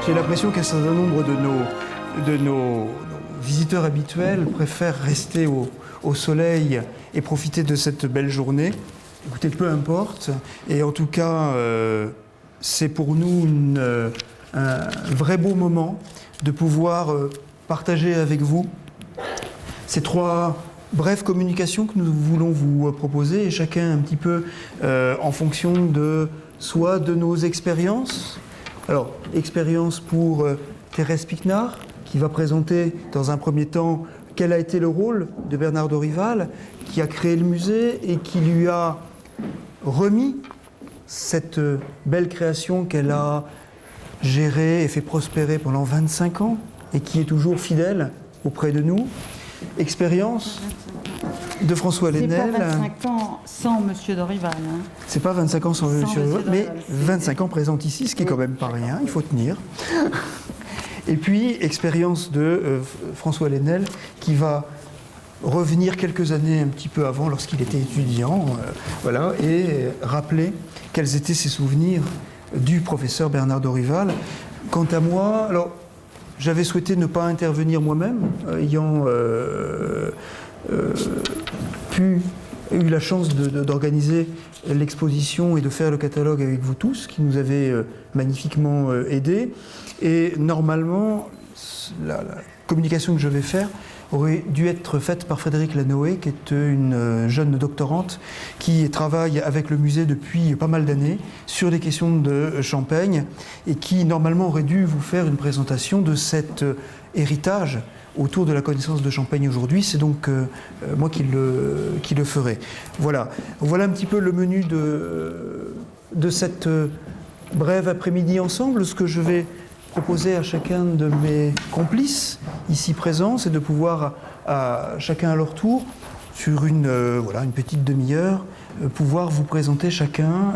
J'ai l'impression qu'un certain nombre de nos visiteurs habituels préfèrent rester au soleil et profiter de cette belle journée. Écoutez, peu importe. Et en tout cas, c'est pour nous un vrai beau moment de pouvoir partager avec vous ces 3 brèves communications que nous voulons vous proposer, et chacun un petit peu en fonction de soit de nos expériences. Alors, expérience pour Thérèse Piquenard, qui va présenter dans un premier temps quel a été le rôle de Bernard Dorival, qui a créé le musée et qui lui a remis cette belle création qu'elle a gérée et fait prospérer pendant 25 ans et qui est toujours fidèle auprès de nous. Expérience de François Lenel. C'est pas 25 ans sans Monsieur Dorival. Hein. C'est pas 25 ans sans Monsieur Dorival, mais 25 ans présent ici, ce qui est quand même pas rien, il faut tenir. Et puis, expérience de François Lenel, qui va revenir quelques années un petit peu avant, lorsqu'il était étudiant, voilà, et rappeler quels étaient ses souvenirs du professeur Bernard Dorival. Quant à moi, alors, j'avais souhaité ne pas intervenir moi-même, ayant eu la chance d'organiser l'exposition et de faire le catalogue avec vous tous, qui nous avez magnifiquement aidés. Et normalement, la communication que je vais faire aurait dû être faite par Frédérique Lanoé, qui est une jeune doctorante qui travaille avec le musée depuis pas mal d'années sur des questions de Champaigne et qui normalement aurait dû vous faire une présentation de cet héritage autour de la connaissance de Champaigne aujourd'hui. C'est donc moi qui le ferai. Voilà un petit peu le menu de cette brève après-midi ensemble. Ce que je vais proposer à chacun de mes complices ici présents, c'est de pouvoir, chacun à leur tour, sur une petite demi-heure, pouvoir vous présenter chacun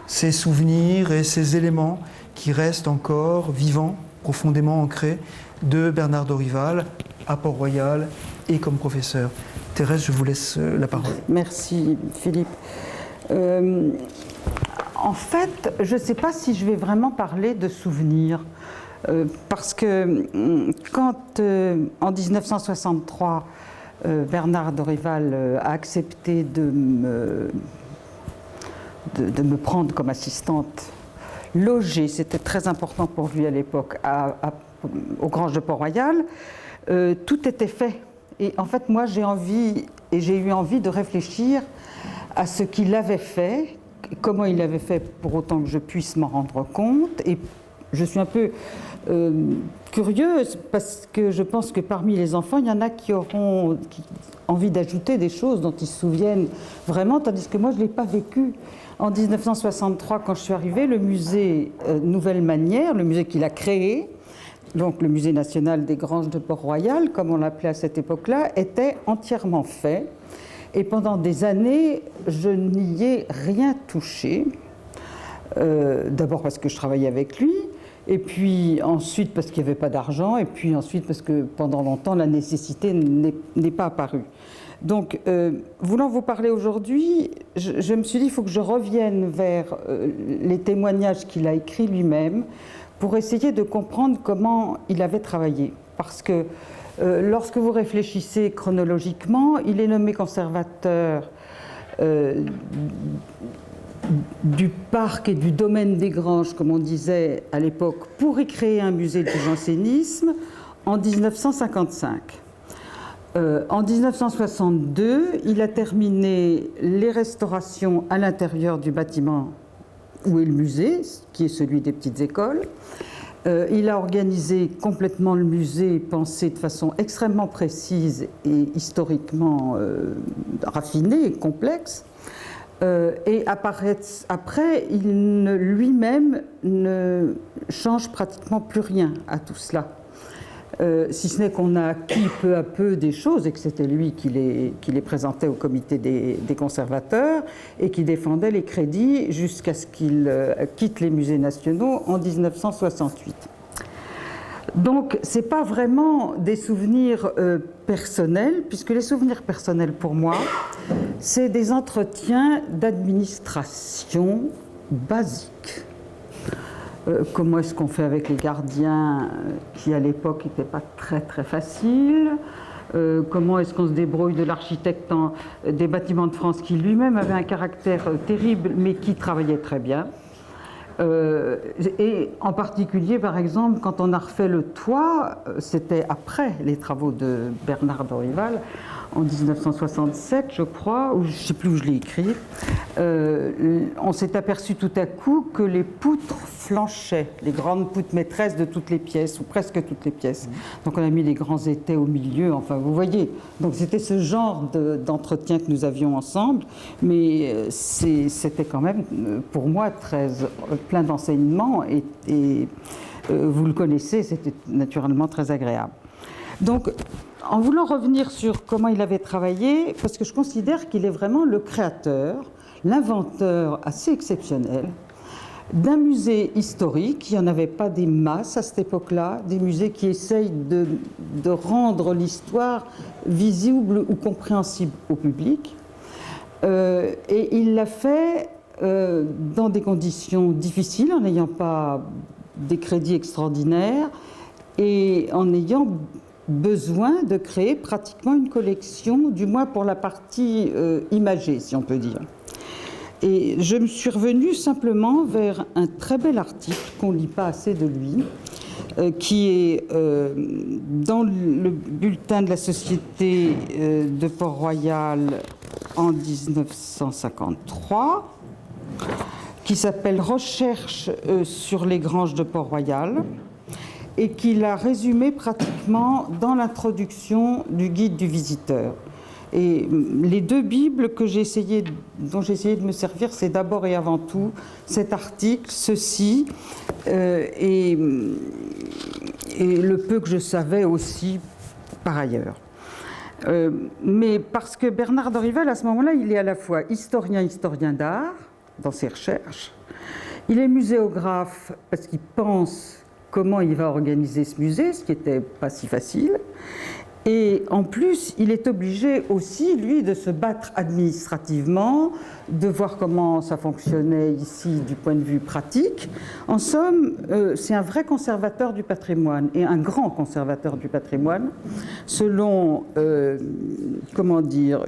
ses souvenirs et ses éléments qui restent encore vivants, profondément ancrés, de Bernard Dorival à Port-Royal et comme professeur. Thérèse, je vous laisse la parole. Merci Philippe. En fait, je ne sais pas si je vais vraiment parler de souvenirs, parce que quand, en 1963, Bernard Dorival a accepté de me prendre comme assistante logée, c'était très important pour lui à l'époque, au Grange de Port-Royal, tout était fait. Et en fait, moi, j'ai eu envie de réfléchir à ce qu'il avait fait, comment il l'avait fait pour autant que je puisse m'en rendre compte. Et je suis un peu curieuse parce que je pense que parmi les enfants, il y en a qui auront envie d'ajouter des choses dont ils se souviennent vraiment, tandis que moi, je ne l'ai pas vécu. En 1963, quand je suis arrivée, le musée Nouvelle Manière, le musée qu'il a créé, donc le musée national des Granges de Port-Royal, comme on l'appelait à cette époque-là, était entièrement fait. Et pendant des années, je n'y ai rien touché. D'abord parce que je travaillais avec lui, et puis ensuite parce qu'il n'y avait pas d'argent, et puis ensuite parce que pendant longtemps, la nécessité n'est pas apparue. Donc, voulant vous parler aujourd'hui, je me suis dit qu'il faut que je revienne vers les témoignages qu'il a écrits lui-même pour essayer de comprendre comment il avait travaillé. Parce que lorsque vous réfléchissez chronologiquement, il est nommé conservateur du parc et du domaine des Granges, comme on disait à l'époque, pour y créer un musée du jansénisme en 1955. En 1962, il a terminé les restaurations à l'intérieur du bâtiment où est le musée, qui est celui des petites écoles. Il a organisé complètement le musée, pensé de façon extrêmement précise et historiquement raffinée et complexe. Et après, lui-même ne change pratiquement plus rien à tout cela. Si ce n'est qu'on a acquis peu à peu des choses, et que c'était lui qui les présentait au comité des conservateurs et qui défendait les crédits jusqu'à ce qu'il quitte les musées nationaux en 1968. Donc, ce n'est pas vraiment des souvenirs personnels, puisque les souvenirs personnels pour moi, c'est des entretiens d'administration basiques. Comment est-ce qu'on fait avec les gardiens, qui à l'époque n'étaient pas très très faciles. Comment est-ce qu'on se débrouille de l'architecte des Bâtiments de France, qui lui-même avait un caractère terrible, mais qui travaillait très bien. Et en particulier, par exemple, quand on a refait le toit, c'était après les travaux de Bernard Dorival, en 1967, je crois, ou je ne sais plus où je l'ai écrit, on s'est aperçu tout à coup que les poutres flanchaient, les grandes poutres maîtresses de toutes les pièces, ou presque toutes les pièces. Donc on a mis les grands étais au milieu, enfin vous voyez. Donc c'était ce genre d'entretien que nous avions ensemble, mais c'était quand même, pour moi, plein d'enseignements, et vous le connaissez, c'était naturellement très agréable. Donc, en voulant revenir sur comment il avait travaillé, parce que je considère qu'il est vraiment le créateur, l'inventeur assez exceptionnel d'un musée historique. Il n'y en avait pas des masses à cette époque-là, des musées qui essayent de rendre l'histoire visible ou compréhensible au public. Et il l'a fait dans des conditions difficiles, en n'ayant pas des crédits extraordinaires et en ayant besoin de créer pratiquement une collection, du moins pour la partie imagée, si on peut dire. Et je me suis revenue simplement vers un très bel article qu'on ne lit pas assez de lui, qui est dans le bulletin de la Société de Port-Royal en 1953, qui s'appelle « Recherche sur les granges de Port-Royal », et qu'il a résumé pratiquement dans l'introduction du guide du visiteur. Et les deux Bibles dont j'ai essayé de me servir, c'est d'abord et avant tout cet article, ceci, et le peu que je savais aussi par ailleurs. Mais parce que Bernard Dorival, à ce moment-là, il est à la fois historien d'art, dans ses recherches, il est muséographe parce qu'il pense comment il va organiser ce musée, ce qui n'était pas si facile. Et en plus, il est obligé aussi, lui, de se battre administrativement, de voir comment ça fonctionnait ici du point de vue pratique. En somme, c'est un vrai conservateur du patrimoine, et un grand conservateur du patrimoine, selon, comment dire,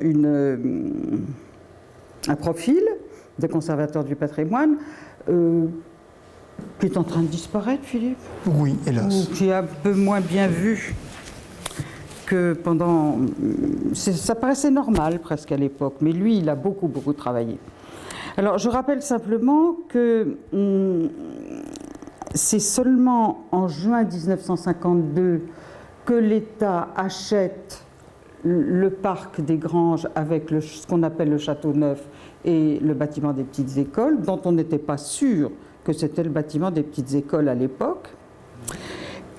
un profil de conservateur du patrimoine, qui est en train de disparaître, Philippe? Oui, hélas. Ou qui est un peu moins bien vu que pendant... Ça paraissait normal presque à l'époque, mais lui, il a beaucoup travaillé. Alors, je rappelle simplement que c'est seulement en juin 1952 que l'État achète le parc des Granges avec ce qu'on appelle le Château Neuf et le bâtiment des petites écoles, dont on n'était pas sûr que c'était le bâtiment des petites écoles à l'époque.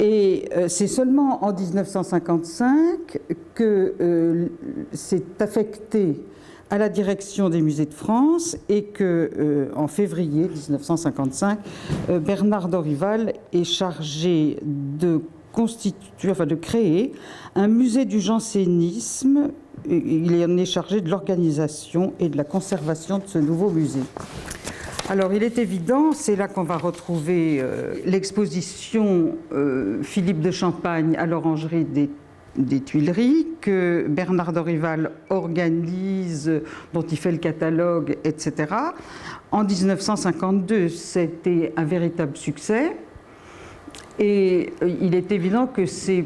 Et c'est seulement en 1955 que c'est affecté à la direction des musées de France et que, en février 1955, Bernard Dorival est chargé de créer un musée du jansénisme. Il en est chargé de l'organisation et de la conservation de ce nouveau musée. Alors, il est évident, c'est là qu'on va retrouver l'exposition Philippe de Champagne à l'Orangerie des Tuileries, que Bernard Dorival organise, dont il fait le catalogue, etc. En 1952, c'était un véritable succès. Et il est évident que c'est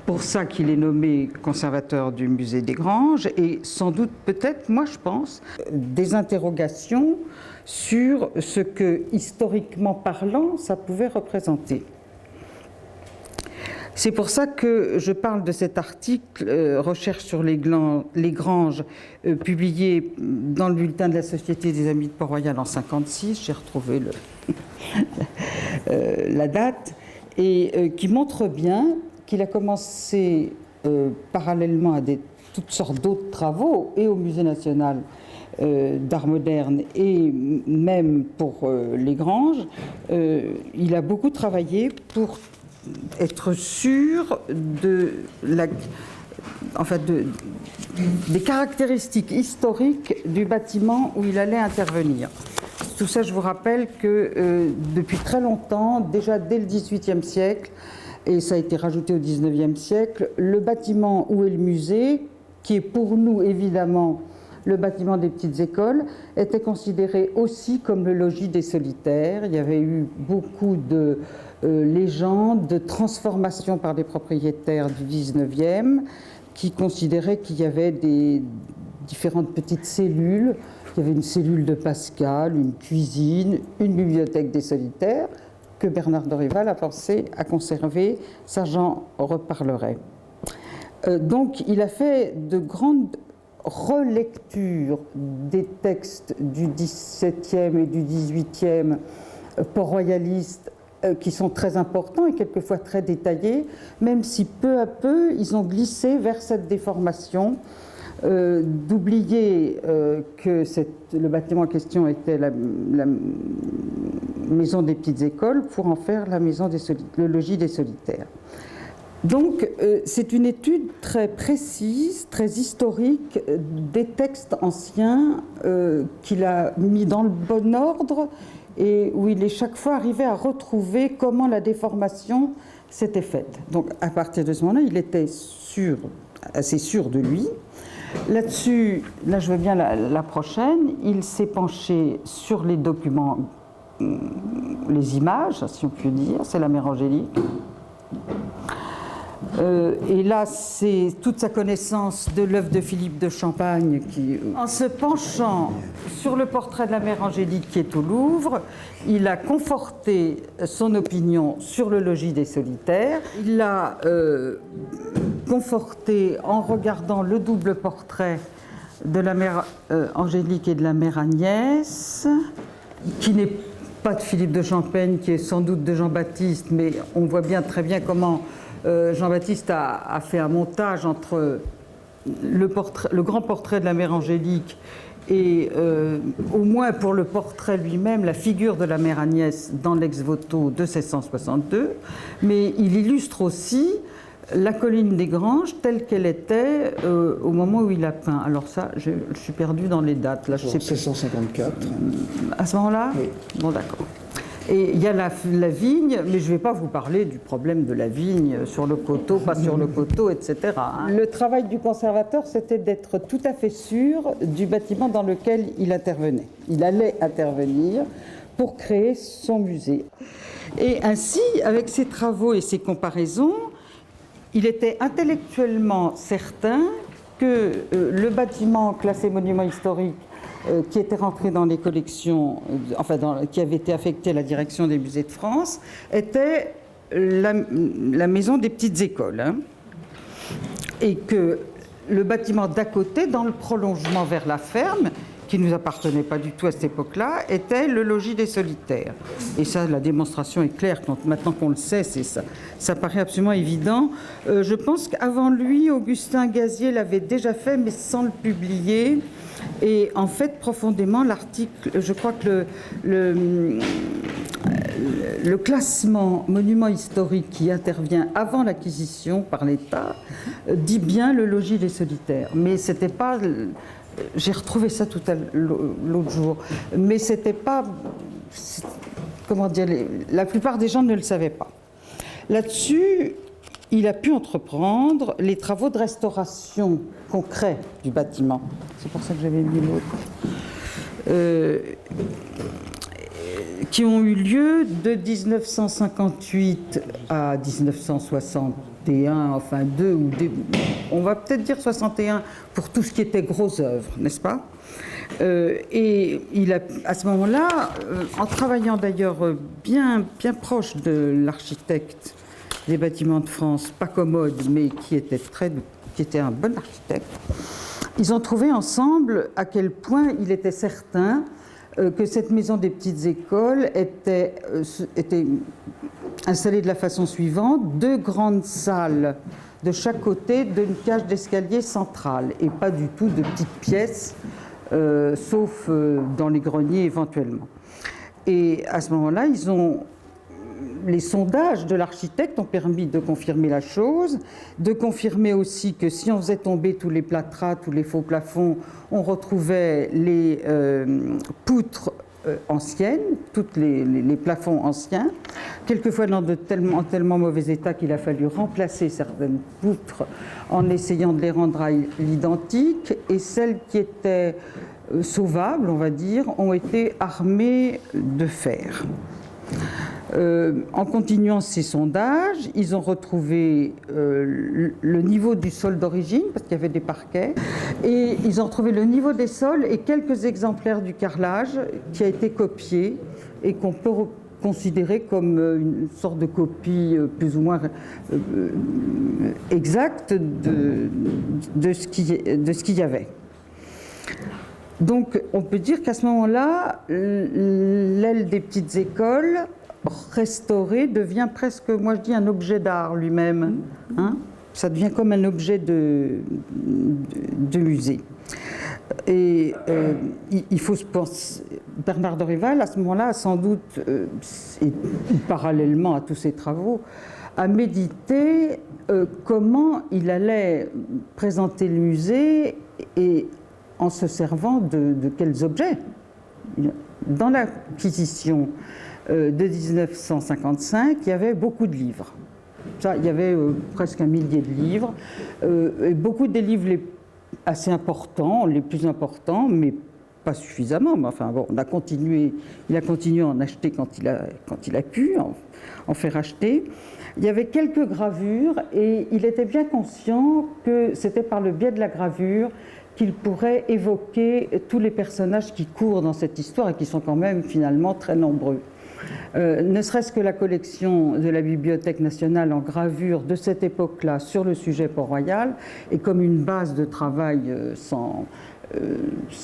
pour ça qu'il est nommé conservateur du musée des Granges, et sans doute, peut-être, moi je pense, des interrogations sur ce que, historiquement parlant, ça pouvait représenter. C'est pour ça que je parle de cet article « Recherche sur les Granges » publié dans le bulletin de la Société des Amis de Port-Royal en 1956, j'ai retrouvé la date, et qui montre bien qu'il a commencé parallèlement à toutes sortes d'autres travaux, et au Musée national d'art moderne, et même pour les Granges. Il a beaucoup travaillé pour être sûr des caractéristiques historiques du bâtiment où il allait intervenir. tout ça, je vous rappelle que depuis très longtemps, déjà dès le XVIIIe siècle, et ça a été rajouté au XIXe siècle, le bâtiment où est le musée, qui est pour nous évidemment le bâtiment des petites écoles, était considéré aussi comme le logis des solitaires. Il y avait eu beaucoup de légendes, de transformations par des propriétaires du XIXe qui considéraient qu'il y avait des différentes petites cellules. Il y avait une cellule de Pascal, une cuisine, une bibliothèque des solitaires que Bernard de Rival a pensé à conserver. Ça, j'en reparlerai. Donc, il a fait de grandes relectures des textes du XVIIe et du XVIIIe port-royalistes qui sont très importants et quelquefois très détaillés, même si peu à peu, ils ont glissé vers cette déformation, d'oublier que le bâtiment en question était la maison des petites écoles pour en faire la maison le logis des solitaires. Donc, c'est une étude très précise, très historique des textes anciens qu'il a mis dans le bon ordre et où il est chaque fois arrivé à retrouver comment la déformation s'était faite. Donc, à partir de ce moment-là, il était assez sûr de lui. Là-dessus, là je veux bien la prochaine, il s'est penché sur les documents, les images, si on peut dire, c'est la mère Angélique. Et là, c'est toute sa connaissance de l'œuvre de Philippe de Champagne qui, en se penchant sur le portrait de la mère Angélique qui est au Louvre, il a conforté son opinion sur le logis des solitaires. Il l'a conforté en regardant le double portrait de la mère Angélique et de la mère Agnès, qui n'est pas de Philippe de Champagne, qui est sans doute de Jean-Baptiste, mais on voit bien très bien comment Jean-Baptiste a fait un montage entre le grand portrait de la mère Angélique et au moins pour le portrait lui-même, la figure de la mère Agnès dans l'ex-voto de 1662, mais il illustre aussi la colline des Granges telle qu'elle était au moment où il a peint. Alors ça, je suis perdue dans les dates. Là, je sais 1654. À ce moment-là ? Oui. Bon, d'accord. Et il y a la vigne, mais je ne vais pas vous parler du problème de la vigne sur le coteau, pas sur le coteau, etc. Le travail du conservateur, c'était d'être tout à fait sûr du bâtiment dans lequel il intervenait. Il allait intervenir pour créer son musée. Et ainsi, avec ses travaux et ses comparaisons, il était intellectuellement certain que le bâtiment classé monument historique qui était rentré dans les collections, qui avait été affecté à la direction des musées de France, était la maison des petites écoles. Hein, et que le bâtiment d'à côté, dans le prolongement vers la ferme, qui ne nous appartenait pas du tout à cette époque-là, était le logis des solitaires. Et ça, la démonstration est claire. Maintenant qu'on le sait, c'est ça. Ça paraît absolument évident. Je pense qu'avant lui, Augustin Gazier l'avait déjà fait, mais sans le publier. Et en fait, profondément, l'article, je crois que le classement monument historique qui intervient avant l'acquisition par l'État dit bien le logis des solitaires. Mais c'était pas... J'ai retrouvé ça tout à l'autre jour. Mais c'était pas... Comment dire, la plupart des gens ne le savaient pas. Là-dessus, il a pu entreprendre les travaux de restauration concrets du bâtiment. C'est pour ça que j'avais mis l'autre. Qui ont eu lieu de 1958 à 1961, enfin on va peut-être dire 61 pour tout ce qui était gros œuvres, n'est-ce pas ? Et il a, à ce moment-là, en travaillant d'ailleurs bien proche de l'architecte des bâtiments de France, pas commode, mais qui était un bon architecte, ils ont trouvé ensemble à quel point il était certain que cette maison des petites écoles était installée de la façon suivante, 2 grandes salles de chaque côté d'une cage d'escalier centrale, et pas du tout de petites pièces, sauf dans les greniers éventuellement. Et à ce moment-là, les sondages de l'architecte ont permis de confirmer la chose, de confirmer aussi que si on faisait tomber tous les plâtras, tous les faux plafonds, on retrouvait les poutres anciennes, tous les plafonds anciens, quelquefois en tellement mauvais état qu'il a fallu remplacer certaines poutres en essayant de les rendre à l'identique, et celles qui étaient sauvables, on va dire, ont été armées de fer. En continuant ces sondages, ils ont retrouvé le niveau du sol d'origine, parce qu'il y avait des parquets, et ils ont retrouvé le niveau des sols et quelques exemplaires du carrelage qui a été copié et qu'on peut considérer comme une sorte de copie plus ou moins exacte de ce qu'il y avait. Donc on peut dire qu'à ce moment-là, l'aile des petites écoles restaurée devient presque, moi je dis, un objet d'art lui-même. Hein, ça devient comme un objet de musée. Et il faut se penser, Bernard de Rival, à ce moment-là, a sans doute, et parallèlement à tous ses travaux, a médité comment il allait présenter le musée et en se servant de quels objets. Dans l'acquisition de 1955, il y avait beaucoup de livres. Ça, il y avait presque 1 millier de livres, et beaucoup des livres assez importants, les plus importants, mais pas suffisamment. Mais enfin, bon, il a continué à en acheter quand il a pu en faire acheter. Il y avait quelques gravures, et il était bien conscient que c'était par le biais de la gravure qu'il pourrait évoquer tous les personnages qui courent dans cette histoire et qui sont quand même finalement très nombreux. Ne serait-ce que la collection de la Bibliothèque nationale en gravure de cette époque-là sur le sujet Port-Royal est comme une base de travail sans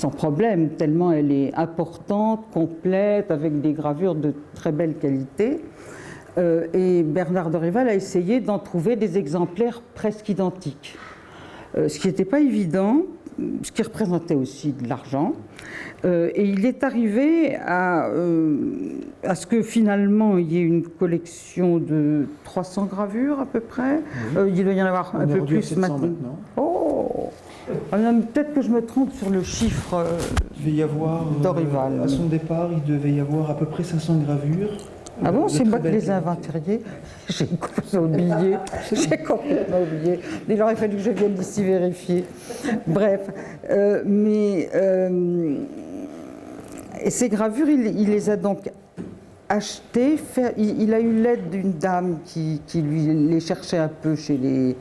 problème, tellement elle est importante, complète, avec des gravures de très belle qualité. Et Bernard de Rival a essayé d'en trouver des exemplaires presque identiques. Ce qui n'était pas évident, ce qui représentait aussi de l'argent. Et il est arrivé à ce que finalement il y ait une collection de 300 gravures à peu près. Oui. Il doit y en avoir un peu plus maintenant. Oh, peut-être que je me trompe sur le chiffre. Il devait y avoir, d'Orival. À son départ, il devait y avoir à peu près 500 gravures. Ah bon, c'est moi qui les ai inventariés. J'ai complètement oublié. Il aurait fallu que je vienne d'ici vérifier. Bref, et ces gravures, il les a donc achetées. Il a eu l'aide d'une dame qui lui les cherchait un peu chez les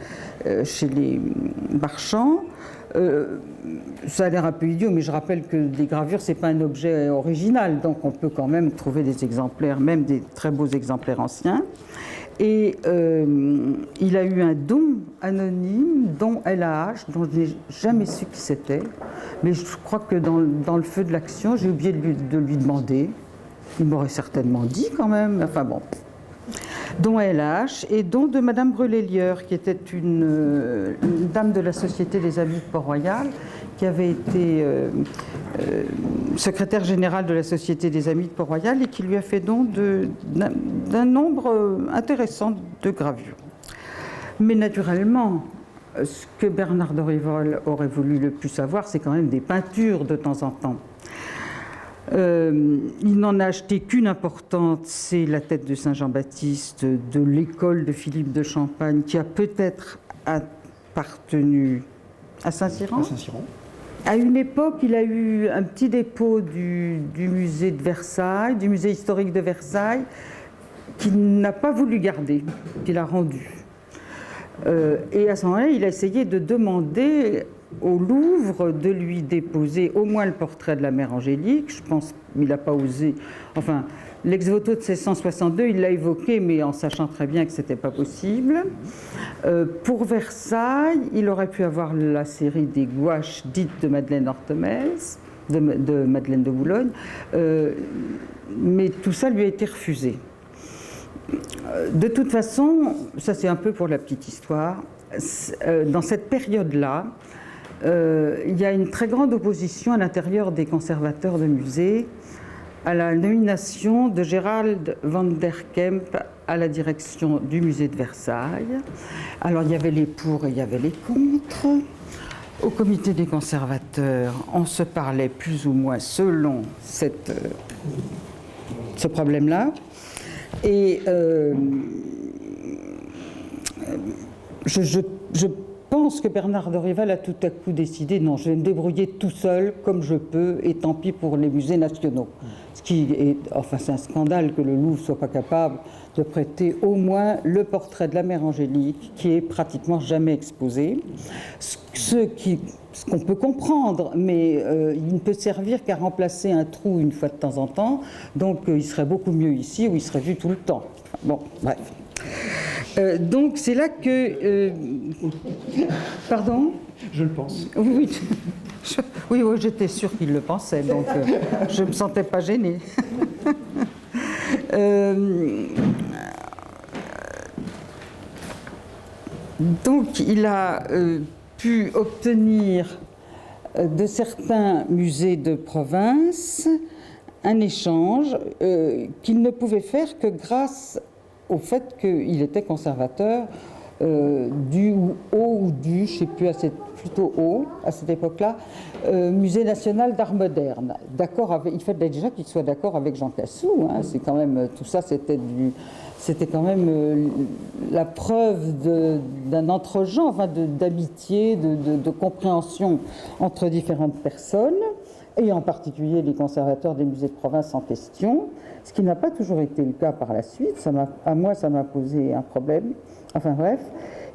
marchands. Ça a l'air un peu idiot, mais je rappelle que les gravures, ce n'est pas un objet original, donc on peut quand même trouver des exemplaires, même des très beaux exemplaires anciens. Et il a eu un don anonyme, don LAH, dont je n'ai jamais su qui c'était, mais je crois que dans le feu de l'action, j'ai oublié de lui demander. Il m'aurait certainement dit quand même, enfin bon. Don LH et don de Madame Brulé-Lieur, qui était une dame de la Société des Amis de Port-Royal, qui avait été secrétaire générale de la Société des Amis de Port-Royal et qui lui a fait don d'un nombre intéressant de gravures. Mais naturellement, ce que Bernard de Rival aurait voulu le plus savoir, c'est quand même des peintures de temps en temps. Il n'en a acheté qu'une importante, c'est la tête de Saint-Jean-Baptiste de l'école de Philippe de Champagne, qui a peut-être appartenu à Saint-Cyran. À une époque, il a eu un petit dépôt du musée de Versailles, du musée historique de Versailles, qu'il n'a pas voulu garder, qu'il a rendu. Et à ce moment-là, il a essayé de demander au Louvre de lui déposer au moins le portrait de la mère Angélique. Je pense qu'il n'a pas osé. Enfin, l'ex-voto de 1662, il l'a évoqué, mais en sachant très bien que ce n'était pas possible. Pour Versailles, il aurait pu avoir la série des gouaches dites de Madeleine Orthomez, de Madeleine de Boulogne, mais tout ça lui a été refusé. De toute façon, ça c'est un peu pour la petite histoire, dans cette période-là, il y a une très grande opposition à l'intérieur des conservateurs de musées à la nomination de Gérald van der Kemp à la direction du musée de Versailles. Alors il y avait les pour et il y avait les contre. Au comité des conservateurs, on se parlait plus ou moins selon cette ce problème-là. Et je pense que Bernard de Rival a tout à coup décidé, non, je vais me débrouiller tout seul, comme je peux, et tant pis pour les musées nationaux. Ce qui est, enfin, c'est un scandale que le Louvre ne soit pas capable de prêter au moins le portrait de la mère Angélique, qui est pratiquement jamais exposé. Ce qu'on peut comprendre, mais il ne peut servir qu'à remplacer un trou une fois de temps en temps, donc il serait beaucoup mieux ici, où il serait vu tout le temps. Bon, bref. Donc c'est là que... Pardon ? Je le pense. Oui, oui, j'étais sûre qu'il le pensait, donc je ne me sentais pas gênée. Donc il a pu obtenir de certains musées de province un échange qu'il ne pouvait faire que grâce au fait qu'il était conservateur du haut ou du, je ne sais plus, plutôt haut à cette époque-là, Musée national d'art moderne. D'accord avec, il fallait déjà qu'il soit d'accord avec Jean Cassou. Hein, c'est quand même tout ça, c'était quand même la preuve d'un entre-genre, enfin d'amitié, de compréhension entre différentes personnes, et en particulier les conservateurs des musées de province en question, ce qui n'a pas toujours été le cas par la suite. À moi, ça m'a posé un problème. Enfin bref,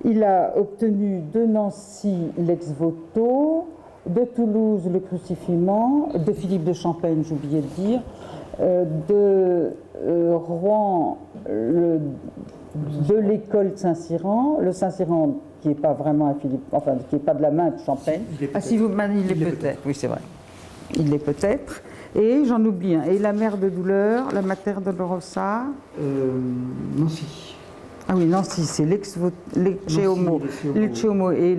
il a obtenu de Nancy l'ex-voto, de Toulouse le crucifiement, de Philippe de Champaigne, j'oubliais de dire, de Rouen de l'école de Saint-Cyran, le Saint-Cyran qui n'est pas vraiment un Philippe, enfin qui n'est pas de la main de Champaigne. Ah si vous il l'est peut-être, oui c'est vrai, il l'est peut-être. Et j'en oublie un. Et la mère de douleur, la Mater Dolorosa. Nancy. Ah oui, Nancy, c'est Lecce Homo et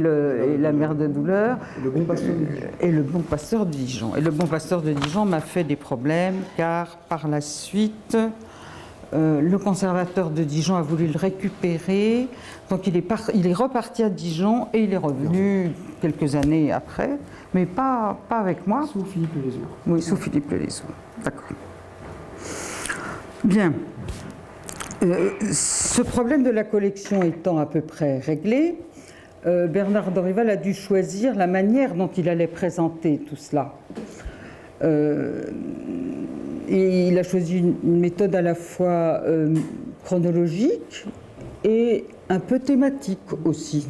la mère de douleur. Le bon pasteur de Dijon. Et le bon pasteur de Dijon. Et le bon pasteur de Dijon m'a fait des problèmes, car par la suite, le conservateur de Dijon a voulu le récupérer. Donc il est reparti à Dijon et il est revenu quelques années après, mais pas avec moi. Sous Philippe Lelézou. Oui, sous Philippe Lelézou. D'accord. Bien. Ce problème de la collection étant à peu près réglé, Bernard de Rival a dû choisir la manière dont il allait présenter tout cela. Et il a choisi une méthode à la fois chronologique et un peu thématique aussi.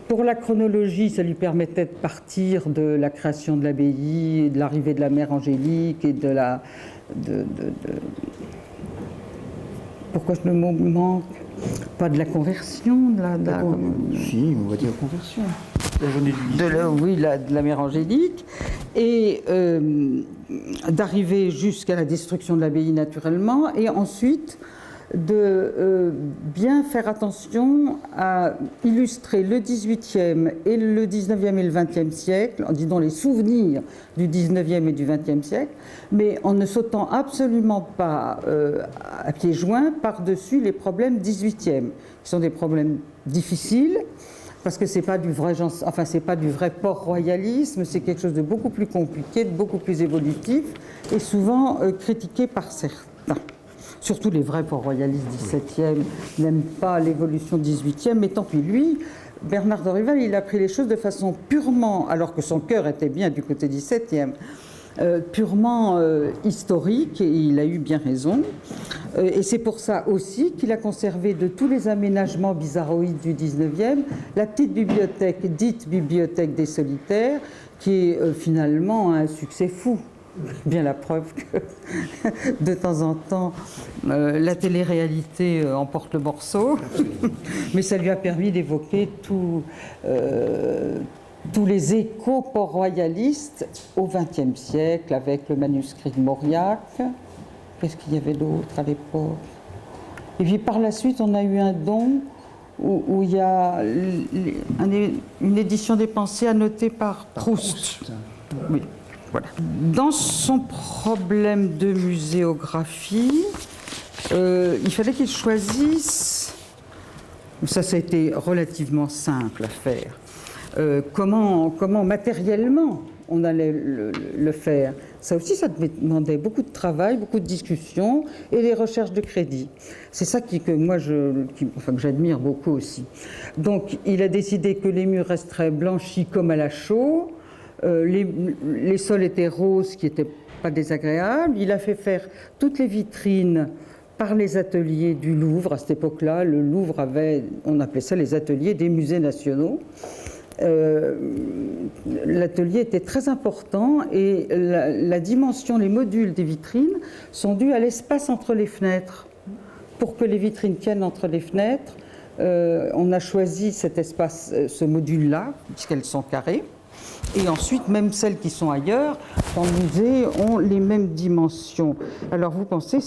Pour la chronologie, ça lui permettait de partir de la création de l'abbaye, de l'arrivée de la mère Angélique et de la... Pourquoi je me manque? Pas de la conversion, Si, on va dire conversion. La journée du 18. Oui, de la mère Angélique. Et d'arriver jusqu'à la destruction de l'abbaye naturellement. Et ensuite, de bien faire attention à illustrer le XVIIIe et le XIXe et le XXe siècle, en disant les souvenirs du XIXe et du XXe siècle, mais en ne sautant absolument pas à pieds joints par-dessus les problèmes XVIIIe, qui sont des problèmes difficiles, parce que c'est pas du vrai port-royalisme, c'est quelque chose de beaucoup plus compliqué, de beaucoup plus évolutif, et souvent critiqué par certains. Surtout les vrais port-royalistes XVIIe n'aiment pas l'évolution XVIIIe, mais tant pis, lui, Bernard de Rival, il a pris les choses de façon purement, alors que son cœur était bien du côté XVIIe, purement historique, et il a eu bien raison. Et c'est pour ça aussi qu'il a conservé de tous les aménagements bizarroïdes du XIXe, la petite bibliothèque dite bibliothèque des solitaires, qui est finalement un succès fou. Bien la preuve que de temps en temps la télé-réalité emporte le morceau, mais ça lui a permis d'évoquer tous les échos port-royalistes au XXe siècle avec le manuscrit de Mauriac. Qu'est-ce qu'il y avait d'autre à l'époque? Et puis par la suite, on a eu un don où il y a une édition des pensées annotée par Proust. Oui. Voilà. Dans son problème de muséographie, il fallait qu'il choisisse, ça a été relativement simple à faire, comment matériellement on allait le faire. Ça aussi, ça demandait beaucoup de travail, beaucoup de discussions et des recherches de crédit. C'est ça que moi, que j'admire beaucoup aussi. Donc, il a décidé que les murs resteraient blanchis comme à la chaux. Les sols étaient roses, qui n'étaient pas désagréables. Il a fait faire toutes les vitrines par les ateliers du Louvre. À cette époque-là, le Louvre avait, on appelait ça les ateliers des musées nationaux. L'atelier était très important et la dimension, les modules des vitrines sont dus à l'espace entre les fenêtres. Pour que les vitrines tiennent entre les fenêtres, on a choisi cet espace, ce module-là, puisqu'elles sont carrées. Et ensuite, même celles qui sont ailleurs, dans le musée, ont les mêmes dimensions. Alors vous pensez,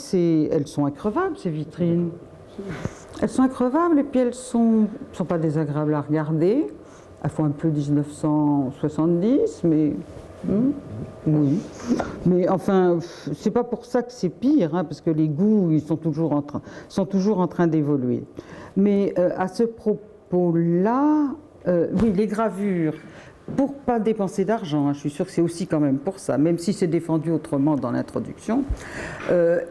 elles sont increvables, ces vitrines. Elles sont increvables et puis elles ne sont pas désagréables à regarder. Elles font un peu 1970, mais oui. Mais enfin, c'est pas pour ça que c'est pire, hein, parce que les goûts, ils sont toujours en train d'évoluer. Mais à ce propos-là, oui, les gravures, pour pas dépenser d'argent, hein, je suis sûre que c'est aussi quand même pour ça, même si c'est défendu autrement dans l'introduction,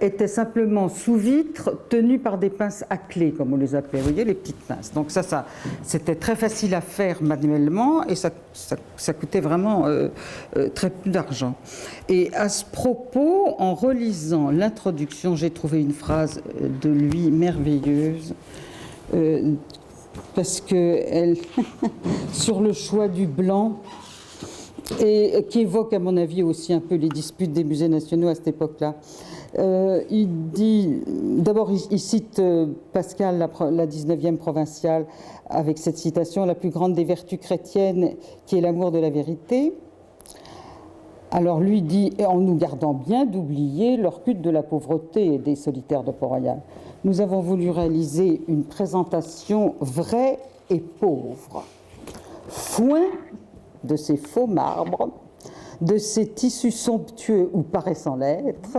étaient simplement sous vitre, tenues par des pinces à clé, comme on les appelait, vous voyez, les petites pinces. Donc ça c'était très facile à faire manuellement et ça coûtait vraiment très peu d'argent. Et à ce propos, en relisant l'introduction, j'ai trouvé une phrase de lui merveilleuse, parce qu'elle, sur le choix du blanc, et qui évoque à mon avis aussi un peu les disputes des musées nationaux à cette époque-là. Il dit, d'abord il cite Pascal, la 19e provinciale, avec cette citation, la plus grande des vertus chrétiennes qui est l'amour de la vérité. Alors lui dit, en nous gardant bien d'oublier leur culte de la pauvreté et des solitaires de Port-Royal. Nous avons voulu réaliser une présentation vraie et pauvre. Foin de ces faux marbres, de ces tissus somptueux ou paraissant l'être,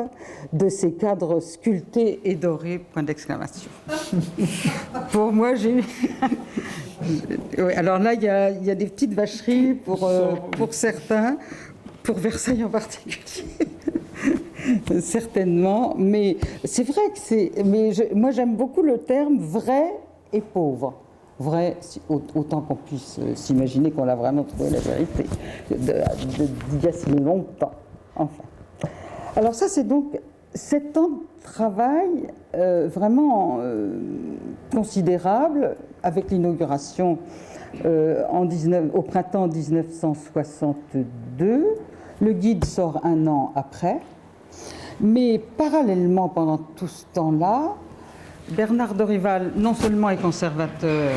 de ces cadres sculptés et dorés, point d'exclamation. Pour moi, j'ai... Oui, alors là, il y a des petites vacheries pour certains, pour Versailles en particulier. Certainement, mais c'est vrai que c'est... moi, j'aime beaucoup le terme vrai et pauvre. Vrai, autant qu'on puisse s'imaginer qu'on a vraiment trouvé la vérité d'il y a si longtemps. Enfin. Alors ça, c'est donc 7 ans de travail vraiment considérable avec l'inauguration au printemps 1962. Le guide sort un an après. Mais parallèlement, pendant tout ce temps-là, Bernard Dorival, non seulement est conservateur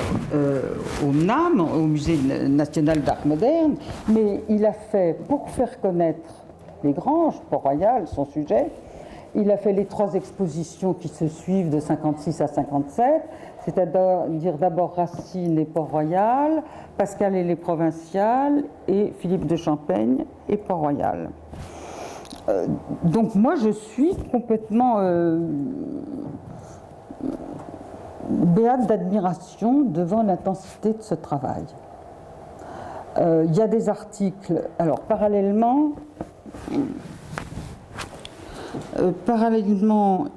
au NAM, au Musée national d'art moderne, mais il a fait, pour faire connaître les Granges, Port-Royal, son sujet, il a fait les 3 expositions qui se suivent de 56 à 57, c'est-à-dire d'abord Racine et Port-Royal, Pascal et les Provinciales, et Philippe de Champaigne et Port-Royal. Donc moi, je suis complètement béate d'admiration devant l'intensité de ce travail. Il y a des articles. Alors, parallèlement,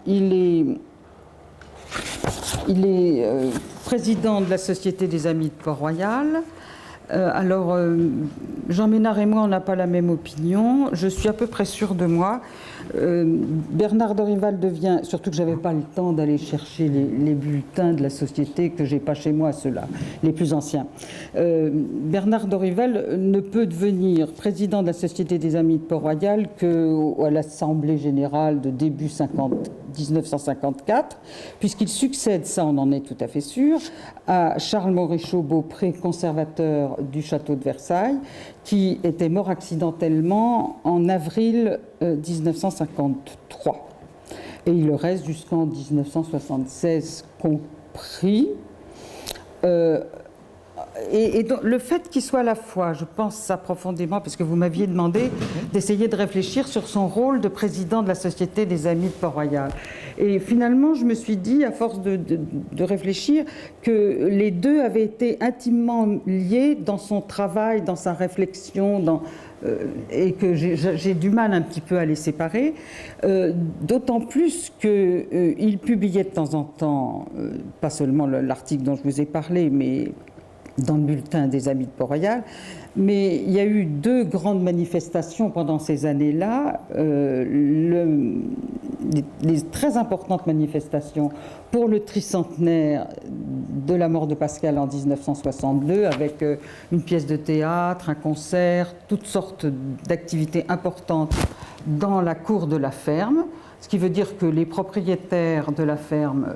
il est président de la Société des Amis de Port-Royal. Alors, Jean Ménard et moi, on n'a pas la même opinion. Je suis à peu près sûre de moi. Bernard Dorival devient, surtout que je n'avais pas le temps d'aller chercher les bulletins de la société, que je n'ai pas chez moi, ceux-là, les plus anciens. Bernard Dorival ne peut devenir président de la Société des Amis de Port-Royal qu'à l'Assemblée générale de début 1954, puisqu'il succède, ça on en est tout à fait sûr, à Charles Moréchaux-Beaupré, conservateur du château de Versailles, qui était mort accidentellement en avril 1953. Et il le reste jusqu'en 1976 compris. et donc, le fait qu'il soit à la fois, je pense ça profondément, parce que vous m'aviez demandé d'essayer de réfléchir sur son rôle de président de la Société des Amis de Port-Royal. Et finalement, je me suis dit, à force de réfléchir, que les deux avaient été intimement liés dans son travail, dans sa réflexion, et que j'ai du mal un petit peu à les séparer, d'autant plus qu'il publiait de temps en temps, pas seulement l'article dont je vous ai parlé, mais dans le bulletin des Amis de Port-Royal. Mais il y a eu deux grandes manifestations pendant ces années-là, les très importantes manifestations pour le tricentenaire de la mort de Pascal en 1962, avec une pièce de théâtre, un concert, toutes sortes d'activités importantes dans la cour de la ferme. Ce qui veut dire que les propriétaires de la ferme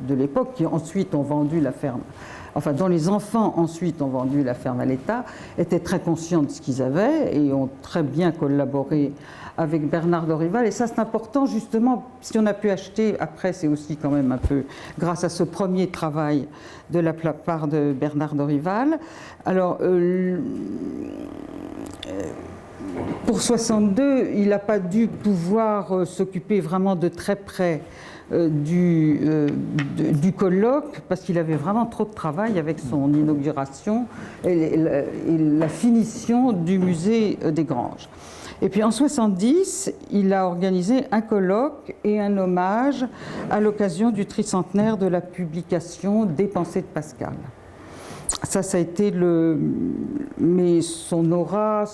de l'époque, qui ensuite ont vendu la ferme, enfin dont les enfants ensuite ont vendu la ferme à l'État, étaient très conscients de ce qu'ils avaient et ont très bien collaboré avec Bernard Dorival. Et ça, c'est important, justement, si on a pu acheter, après, c'est aussi quand même un peu grâce à ce premier travail de la part de Bernard Dorival. Alors, pour 62, il n'a pas dû pouvoir s'occuper vraiment de très près du colloque, parce qu'il avait vraiment trop de travail avec son inauguration et la finition du musée des Granges. Et puis en 70, il a organisé un colloque et un hommage à l'occasion du tricentenaire de la publication des Pensées de Pascal. Ça a été mais son aura,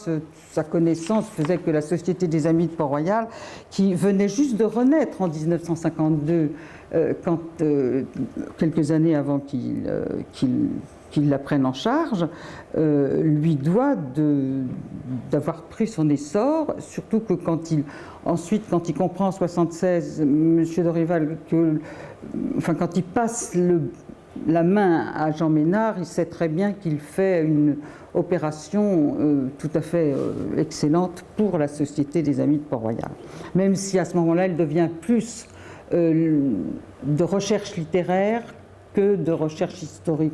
sa connaissance faisait que la Société des Amis de Port-Royal, qui venait juste de renaître en 1952, quelques années avant qu'il la prenne en charge, lui doit d'avoir pris son essor, surtout que quand il comprend en 1976, M. Dorival, quand il passe la main à Jean Ménard, il sait très bien qu'il fait une opération tout à fait excellente pour la Société des Amis de Port-Royal. Même si à ce moment-là, elle devient plus de recherche littéraire que de recherche historique.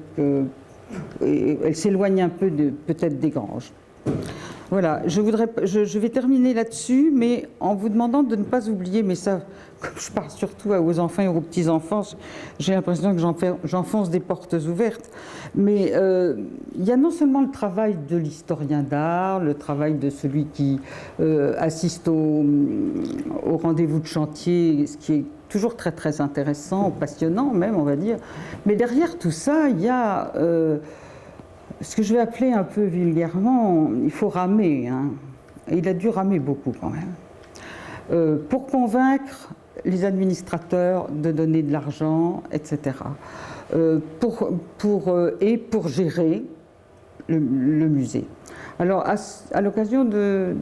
Elle s'éloigne un peu peut-être des Granges. Voilà, je vais terminer là-dessus, mais en vous demandant de ne pas oublier, mais ça, comme je parle surtout aux enfants et aux petits-enfants, j'ai l'impression que j'enfonce des portes ouvertes, mais il y a non seulement le travail de l'historien d'art, le travail de celui qui assiste au rendez-vous de chantier, ce qui est toujours très très intéressant, passionnant même, on va dire, mais derrière tout ça, il y a ce que je vais appeler un peu vulgairement, il faut ramer, hein. Et il a dû ramer beaucoup quand même, pour convaincre les administrateurs de donner de l'argent, etc. Et pour gérer le musée. Alors, à l'occasion de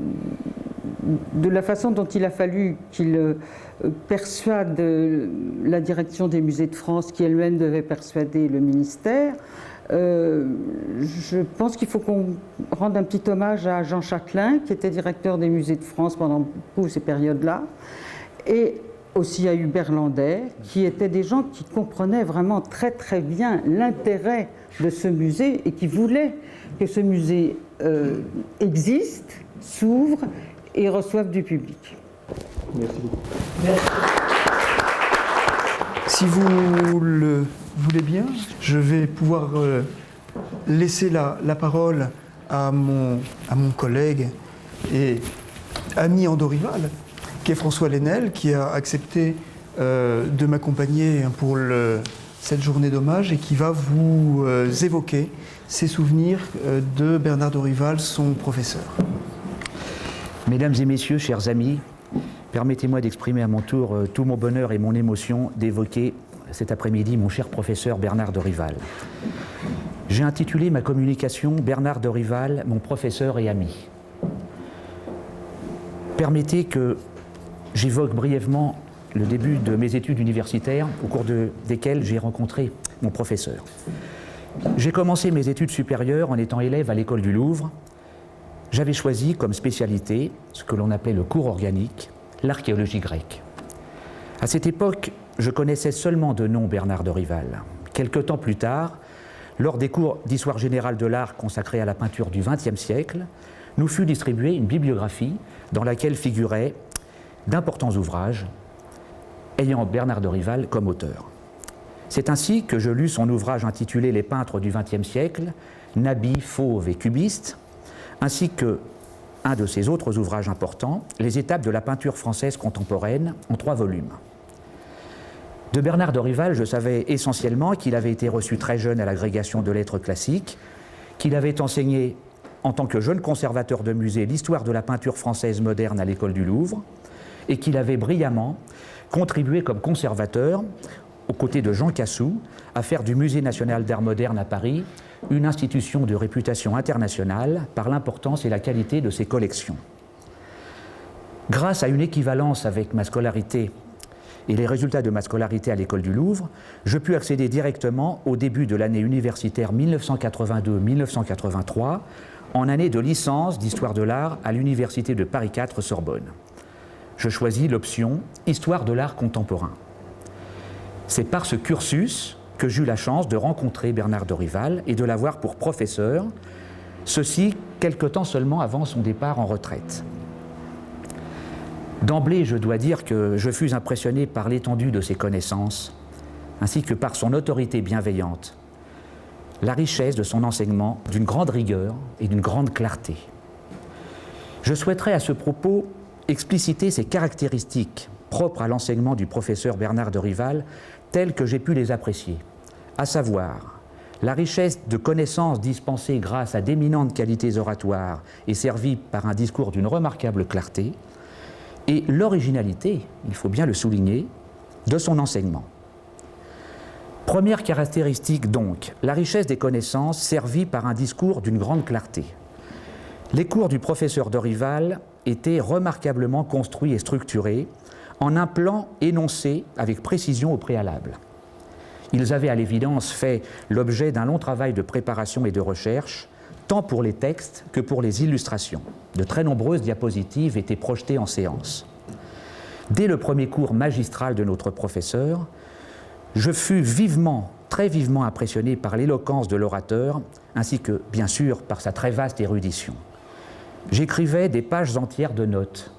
la façon dont il a fallu qu'il persuade la direction des musées de France, qui elle-même devait persuader le ministère, je pense qu'il faut qu'on rende un petit hommage à Jean Châtelain, qui était directeur des musées de France pendant toutes ces périodes-là, et aussi à Hubert Landais, qui étaient des gens qui comprenaient vraiment très très bien l'intérêt de ce musée et qui voulaient que ce musée existe, s'ouvre et reçoive du public. Merci beaucoup. Si vous le voulez bien, je vais pouvoir laisser la parole à mon collègue et ami en Dorival, qui est François Lesnel, qui a accepté de m'accompagner pour cette journée d'hommage et qui va vous évoquer ses souvenirs de Bernard Dorival, son professeur. Mesdames et messieurs, chers amis, permettez-moi d'exprimer à mon tour tout mon bonheur et mon émotion d'évoquer cet après-midi mon cher professeur Bernard Dorival. J'ai intitulé ma communication « Bernard Dorival, mon professeur et ami ». Permettez que j'évoque brièvement le début de mes études universitaires, au cours desquelles j'ai rencontré mon professeur. J'ai commencé mes études supérieures en étant élève à l'école du Louvre. J'avais choisi comme spécialité, ce que l'on appelait le cours organique, l'archéologie grecque. À cette époque, je connaissais seulement de nom Bernard Dorival. Quelque temps plus tard, lors des cours d'histoire générale de l'art consacrés à la peinture du XXe siècle, nous fut distribuée une bibliographie dans laquelle figuraient d'importants ouvrages ayant Bernard de Rival comme auteur. C'est ainsi que je lus son ouvrage intitulé « Les peintres du XXe siècle », Nabis, Fauve et Cubiste, ainsi que un de ses autres ouvrages importants, Les étapes de la peinture française contemporaine, en 3 volumes. De Bernard de Rival, je savais essentiellement qu'il avait été reçu très jeune à l'agrégation de lettres classiques, qu'il avait enseigné en tant que jeune conservateur de musée l'histoire de la peinture française moderne à l'école du Louvre, et qu'il avait brillamment contribué comme conservateur, aux côtés de Jean Cassou, à faire du Musée national d'art moderne à Paris une institution de réputation internationale par l'importance et la qualité de ses collections. Grâce à une équivalence avec ma scolarité et les résultats de ma scolarité à l'école du Louvre, je pus accéder directement au début de l'année universitaire 1982-1983 en année de licence d'histoire de l'art à l'université de Paris IV Sorbonne. Je choisis l'option Histoire de l'art contemporain. C'est par ce cursus que j'eus la chance de rencontrer Bernard de Rival et de l'avoir pour professeur, ceci quelque temps seulement avant son départ en retraite. D'emblée, je dois dire que je fus impressionné par l'étendue de ses connaissances, ainsi que par son autorité bienveillante, la richesse de son enseignement, d'une grande rigueur et d'une grande clarté. Je souhaiterais à ce propos expliciter ces caractéristiques propres à l'enseignement du professeur Bernard de Rival, telles que j'ai pu les apprécier, à savoir la richesse de connaissances dispensées grâce à d'éminentes qualités oratoires et servies par un discours d'une remarquable clarté, et l'originalité, il faut bien le souligner, de son enseignement. Première caractéristique donc, la richesse des connaissances servies par un discours d'une grande clarté. Les cours du professeur de Rival étaient remarquablement construits et structurés en un plan énoncé avec précision au préalable. Ils avaient à l'évidence fait l'objet d'un long travail de préparation et de recherche, tant pour les textes que pour les illustrations. De très nombreuses diapositives étaient projetées en séance. Dès le premier cours magistral de notre professeur, je fus très vivement impressionné par l'éloquence de l'orateur, ainsi que, bien sûr, par sa très vaste érudition. J'écrivais des pages entières de notes,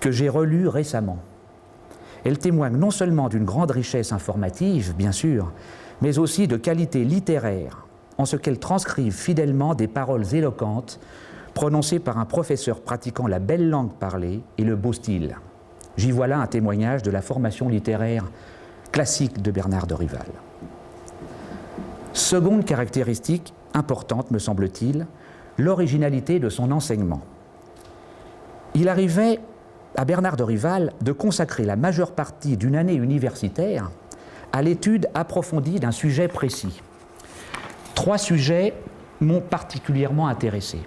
que j'ai relues récemment. Elles témoignent non seulement d'une grande richesse informative, bien sûr, mais aussi de qualité littéraire, en ce qu'elles transcrivent fidèlement des paroles éloquentes prononcées par un professeur pratiquant la belle langue parlée et le beau style. J'y vois là un témoignage de la formation littéraire classique de Bernard de Rival. Seconde caractéristique importante, me semble-t-il, l'originalité de son enseignement. Il arrivait à Bernard de Rival de consacrer la majeure partie d'une année universitaire à l'étude approfondie d'un sujet précis. 3 sujets m'ont particulièrement intéressé.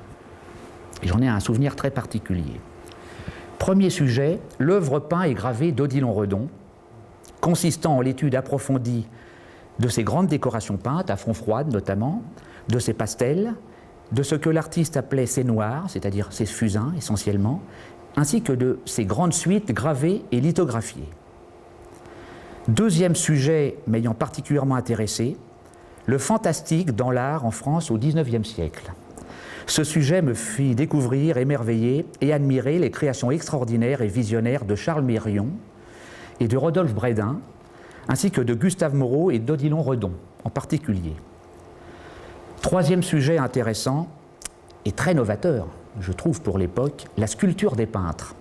J'en ai un souvenir très particulier. Premier sujet, l'œuvre peinte et gravée d'Odilon Redon, consistant en l'étude approfondie de ses grandes décorations peintes, à fond froide notamment, de ses pastels, de ce que l'artiste appelait ses noirs, c'est-à-dire ses fusains essentiellement, ainsi que de ses grandes suites gravées et lithographiées. Deuxième sujet m'ayant particulièrement intéressé, le fantastique dans l'art en France au XIXe siècle. Ce sujet me fit découvrir, émerveiller et admirer les créations extraordinaires et visionnaires de Charles Mérion et de Rodolphe Brédin, ainsi que de Gustave Moreau et d'Odilon Redon en particulier. Troisième sujet intéressant et très novateur, je trouve pour l'époque, la sculpture des peintres.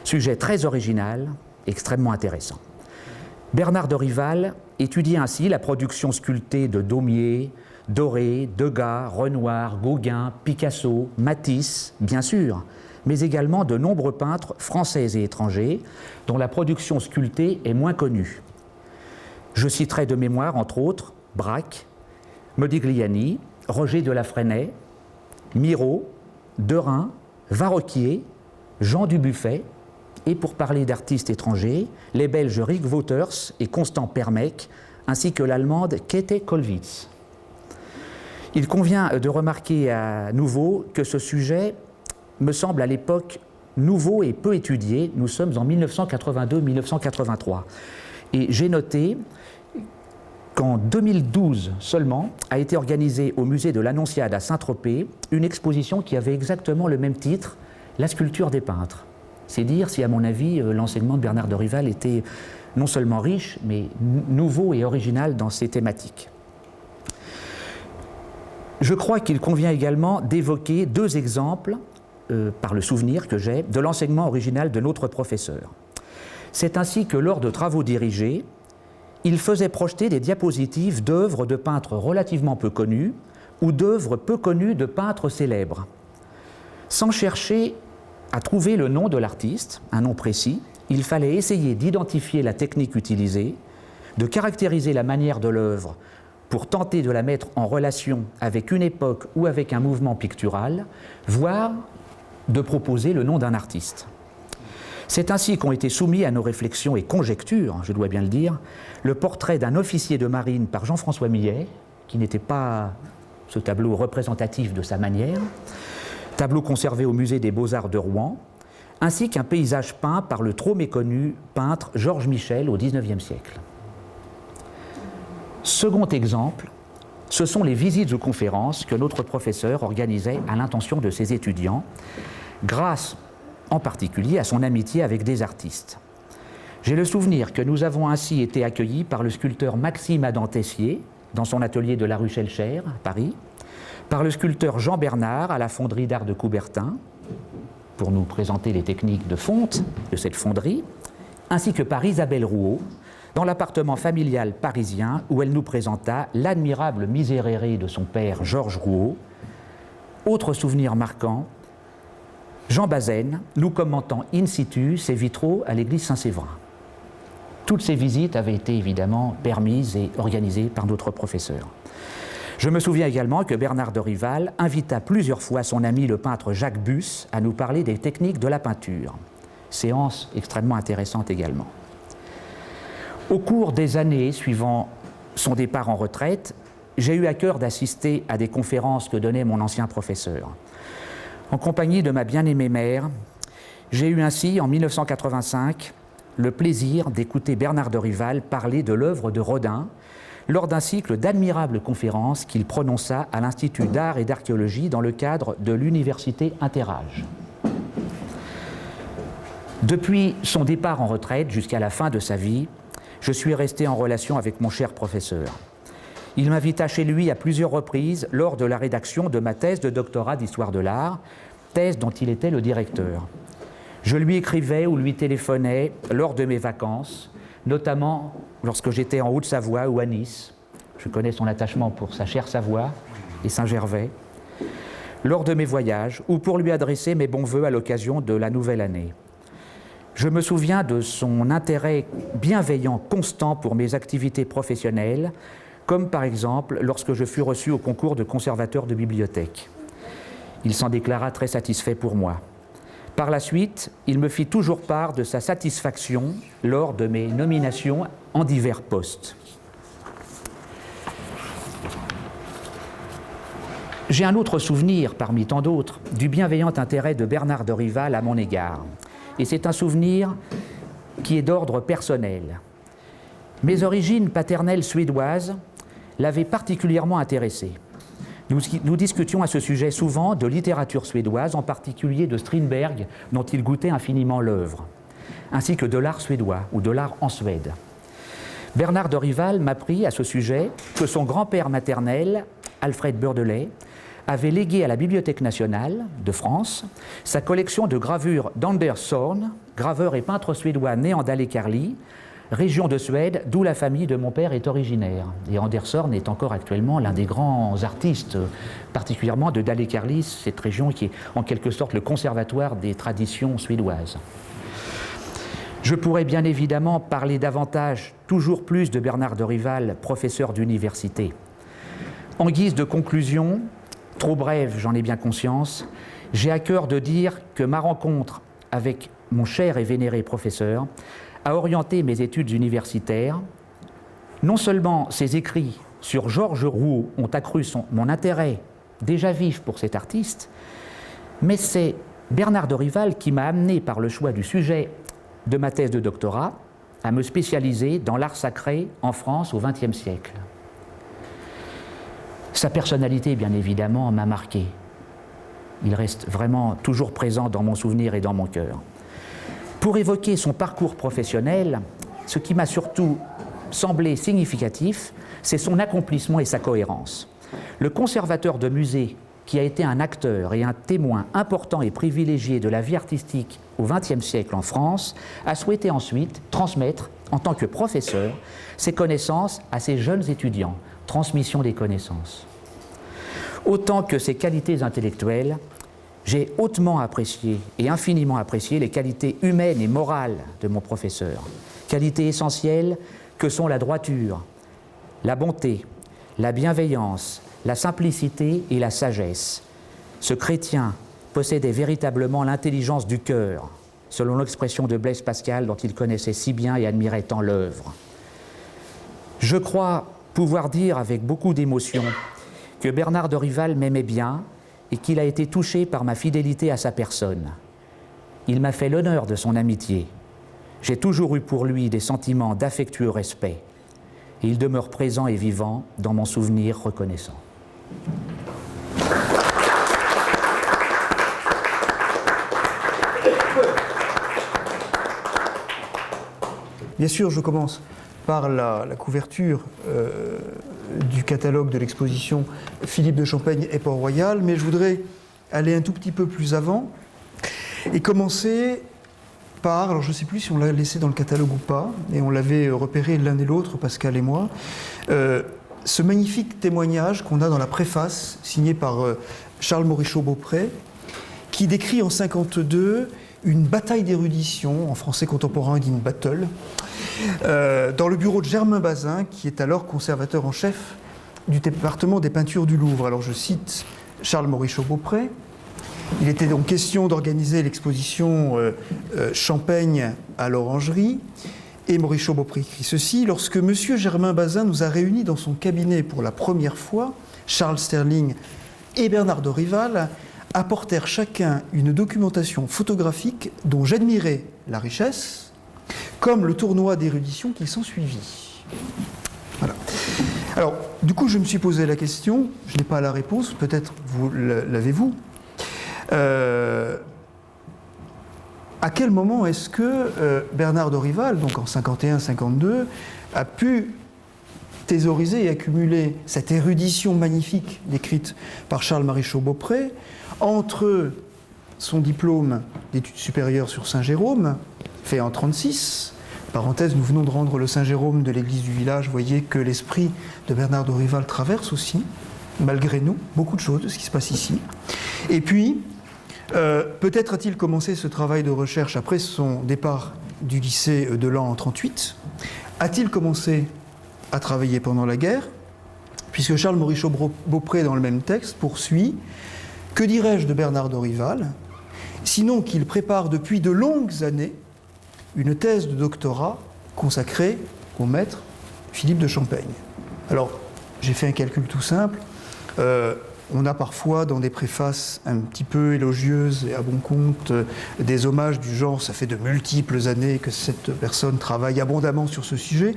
Sujet très original, extrêmement intéressant. Bernard de Rival étudie ainsi la production sculptée de Daumier, Doré, Degas, Renoir, Gauguin, Picasso, Matisse, bien sûr, mais également de nombreux peintres français et étrangers dont la production sculptée est moins connue. Je citerai de mémoire, entre autres, Braque, Modigliani, Roger de la Fresnaye, Miro, Derain, Varroquier, Jean Dubuffet, et pour parler d'artistes étrangers, les Belges Rick Wouters et Constant Permec, ainsi que l'Allemande Käthe Kollwitz. Il convient de remarquer à nouveau que ce sujet me semble à l'époque nouveau et peu étudié. Nous sommes en 1982-1983. Et j'ai noté qu'en 2012 seulement a été organisée au musée de l'Annonciade à Saint-Tropez une exposition qui avait exactement le même titre, La sculpture des peintres. C'est dire si, à mon avis, l'enseignement de Bernard de Rival était non seulement riche, mais nouveau et original dans ses thématiques. Je crois qu'il convient également d'évoquer deux exemples, par le souvenir que j'ai, de l'enseignement original de notre professeur. C'est ainsi que lors de travaux dirigés, il faisait projeter des diapositives d'œuvres de peintres relativement peu connus ou d'œuvres peu connues de peintres célèbres. Sans chercher à trouver le nom de l'artiste, un nom précis, il fallait essayer d'identifier la technique utilisée, de caractériser la manière de l'œuvre pour tenter de la mettre en relation avec une époque ou avec un mouvement pictural, voire de proposer le nom d'un artiste. C'est ainsi qu'ont été soumis à nos réflexions et conjectures, je dois bien le dire, le portrait d'un officier de marine par Jean-François Millet, qui n'était pas ce tableau représentatif de sa manière, tableau conservé au musée des Beaux-Arts de Rouen, ainsi qu'un paysage peint par le trop méconnu peintre Georges Michel au XIXe siècle. Second exemple, ce sont les visites ou conférences que notre professeur organisait à l'intention de ses étudiants, grâce en particulier à son amitié avec des artistes. J'ai le souvenir que nous avons ainsi été accueillis par le sculpteur Maxime Adam Tessier, dans son atelier de la rue Schellcher, à Paris, par le sculpteur Jean Bernard à la fonderie d'art de Coubertin, pour nous présenter les techniques de fonte de cette fonderie, ainsi que par Isabelle Rouault, dans l'appartement familial parisien où elle nous présenta l'admirable Miserere de son père Georges Rouault. Autre souvenir marquant, Jean Bazaine nous commentant in situ ses vitraux à l'église Saint-Séverin. Toutes ces visites avaient été évidemment permises et organisées par notre professeur. Je me souviens également que Bernard de Rival invita plusieurs fois son ami le peintre Jacques Busse à nous parler des techniques de la peinture. Séance extrêmement intéressante également. Au cours des années suivant son départ en retraite, j'ai eu à cœur d'assister à des conférences que donnait mon ancien professeur. En compagnie de ma bien-aimée mère, j'ai eu ainsi, en 1985, le plaisir d'écouter Bernard de Rival parler de l'œuvre de Rodin lors d'un cycle d'admirables conférences qu'il prononça à l'Institut d'art et d'archéologie dans le cadre de l'Université Interage. Depuis son départ en retraite jusqu'à la fin de sa vie, je suis resté en relation avec mon cher professeur. Il m'invita chez lui à plusieurs reprises lors de la rédaction de ma thèse de doctorat d'histoire de l'art, thèse dont il était le directeur. Je lui écrivais ou lui téléphonais lors de mes vacances, notamment lorsque j'étais en Haute-Savoie ou à Nice. Je connais son attachement pour sa chère Savoie et Saint-Gervais. Lors de mes voyages ou pour lui adresser mes bons vœux à l'occasion de la nouvelle année. Je me souviens de son intérêt bienveillant constant pour mes activités professionnelles, comme par exemple lorsque je fus reçu au concours de conservateur de bibliothèque. Il s'en déclara très satisfait pour moi. Par la suite, il me fit toujours part de sa satisfaction lors de mes nominations en divers postes. J'ai un autre souvenir, parmi tant d'autres, du bienveillant intérêt de Bernard de Rival à mon égard. Et c'est un souvenir qui est d'ordre personnel. Mes origines paternelles suédoises l'avaient particulièrement intéressé. Nous discutions à ce sujet souvent de littérature suédoise, en particulier de Strindberg, dont il goûtait infiniment l'œuvre, ainsi que de l'art suédois ou de l'art en Suède. Bernard de Rival m'apprit à ce sujet que son grand-père maternel, Alfred Beurdeley, avait légué à la Bibliothèque nationale de France sa collection de gravures d'Anders Zorn, graveur et peintre suédois né en Dalecarlie, région de Suède, d'où la famille de mon père est originaire. Et Anders Zorn est encore actuellement l'un des grands artistes, particulièrement de Dalecarlie, cette région qui est en quelque sorte le conservatoire des traditions suédoises. Je pourrais bien évidemment parler davantage, toujours plus, de Bernard de Rival, professeur d'université. En guise de conclusion, trop brève, j'en ai bien conscience, j'ai à cœur de dire que ma rencontre avec mon cher et vénéré professeur a orienté mes études universitaires. Non seulement ses écrits sur Georges Rouault ont accru mon intérêt déjà vif pour cet artiste, mais c'est Bernard de Rival qui m'a amené par le choix du sujet de ma thèse de doctorat à me spécialiser dans l'art sacré en France au XXe siècle. Sa personnalité, bien évidemment, m'a marqué. Il reste vraiment toujours présent dans mon souvenir et dans mon cœur. Pour évoquer son parcours professionnel, ce qui m'a surtout semblé significatif, c'est son accomplissement et sa cohérence. Le conservateur de musée, qui a été un acteur et un témoin important et privilégié de la vie artistique au XXe siècle en France, a souhaité ensuite transmettre, en tant que professeur, ses connaissances à ses jeunes étudiants. Transmission des connaissances. Autant que ses qualités intellectuelles, j'ai hautement apprécié et infiniment apprécié les qualités humaines et morales de mon professeur. Qualités essentielles que sont la droiture, la bonté, la bienveillance, la simplicité et la sagesse. Ce chrétien possédait véritablement l'intelligence du cœur, selon l'expression de Blaise Pascal dont il connaissait si bien et admirait tant l'œuvre. Je crois pouvoir dire avec beaucoup d'émotion que Bernard de Rival m'aimait bien et qu'il a été touché par ma fidélité à sa personne. Il m'a fait l'honneur de son amitié. J'ai toujours eu pour lui des sentiments d'affectueux respect. Et il demeure présent et vivant dans mon souvenir reconnaissant. Bien sûr, je commence par la couverture du catalogue de l'exposition Philippe de Champaigne et Port-Royal, mais je voudrais aller un tout petit peu plus avant et commencer par, alors je ne sais plus si on l'a laissé dans le catalogue ou pas, et on l'avait repéré l'un et l'autre, Pascal et moi, ce magnifique témoignage qu'on a dans la préface signée par Charles Morichaud-Beaupré, qui décrit en 1952 une bataille d'érudition, en français contemporain on dit une battle, dans le bureau de Germain Bazin, qui est alors conservateur en chef du département des peintures du Louvre. Alors je cite Charles Morichaud-Beaupré. Il était donc question d'organiser l'exposition Champaigne à l'Orangerie. Et Morichaud-Beaupré écrit ceci: lorsque M. Germain Bazin nous a réunis dans son cabinet pour la première fois, Charles Sterling et Bernard de Rival apportèrent chacun une documentation photographique dont j'admirais la richesse, comme le tournoi d'érudition qui s'ensuivit. Voilà. Alors, du coup, je me suis posé la question, je n'ai pas la réponse, peut-être vous l'avez-vous. À quel moment est-ce que Bernard de Rival, donc en 51-52, a pu thésauriser et accumuler cette érudition magnifique décrite par Charles Morichaud-Beaupré entre son diplôme d'études supérieures sur Saint-Jérôme, fait en 1936, parenthèse, nous venons de rendre le Saint-Jérôme de l'église du village, vous voyez que l'esprit de Bernard de Rival traverse aussi, malgré nous, beaucoup de choses de ce qui se passe ici. Et puis, peut-être a-t-il commencé ce travail de recherche après son départ du lycée de Laon en 1938. A-t-il commencé à travailler pendant la guerre, puisque Charles Morichaud-Beaupré, dans le même texte, poursuit: que dirais-je de Bernard de Rival, sinon qu'il prépare depuis de longues années une thèse de doctorat consacrée au maître Philippe de Champaigne. Alors, j'ai fait un calcul tout simple. On a parfois dans des préfaces un petit peu élogieuses et à bon compte des hommages du genre, ça fait de multiples années que cette personne travaille abondamment sur ce sujet.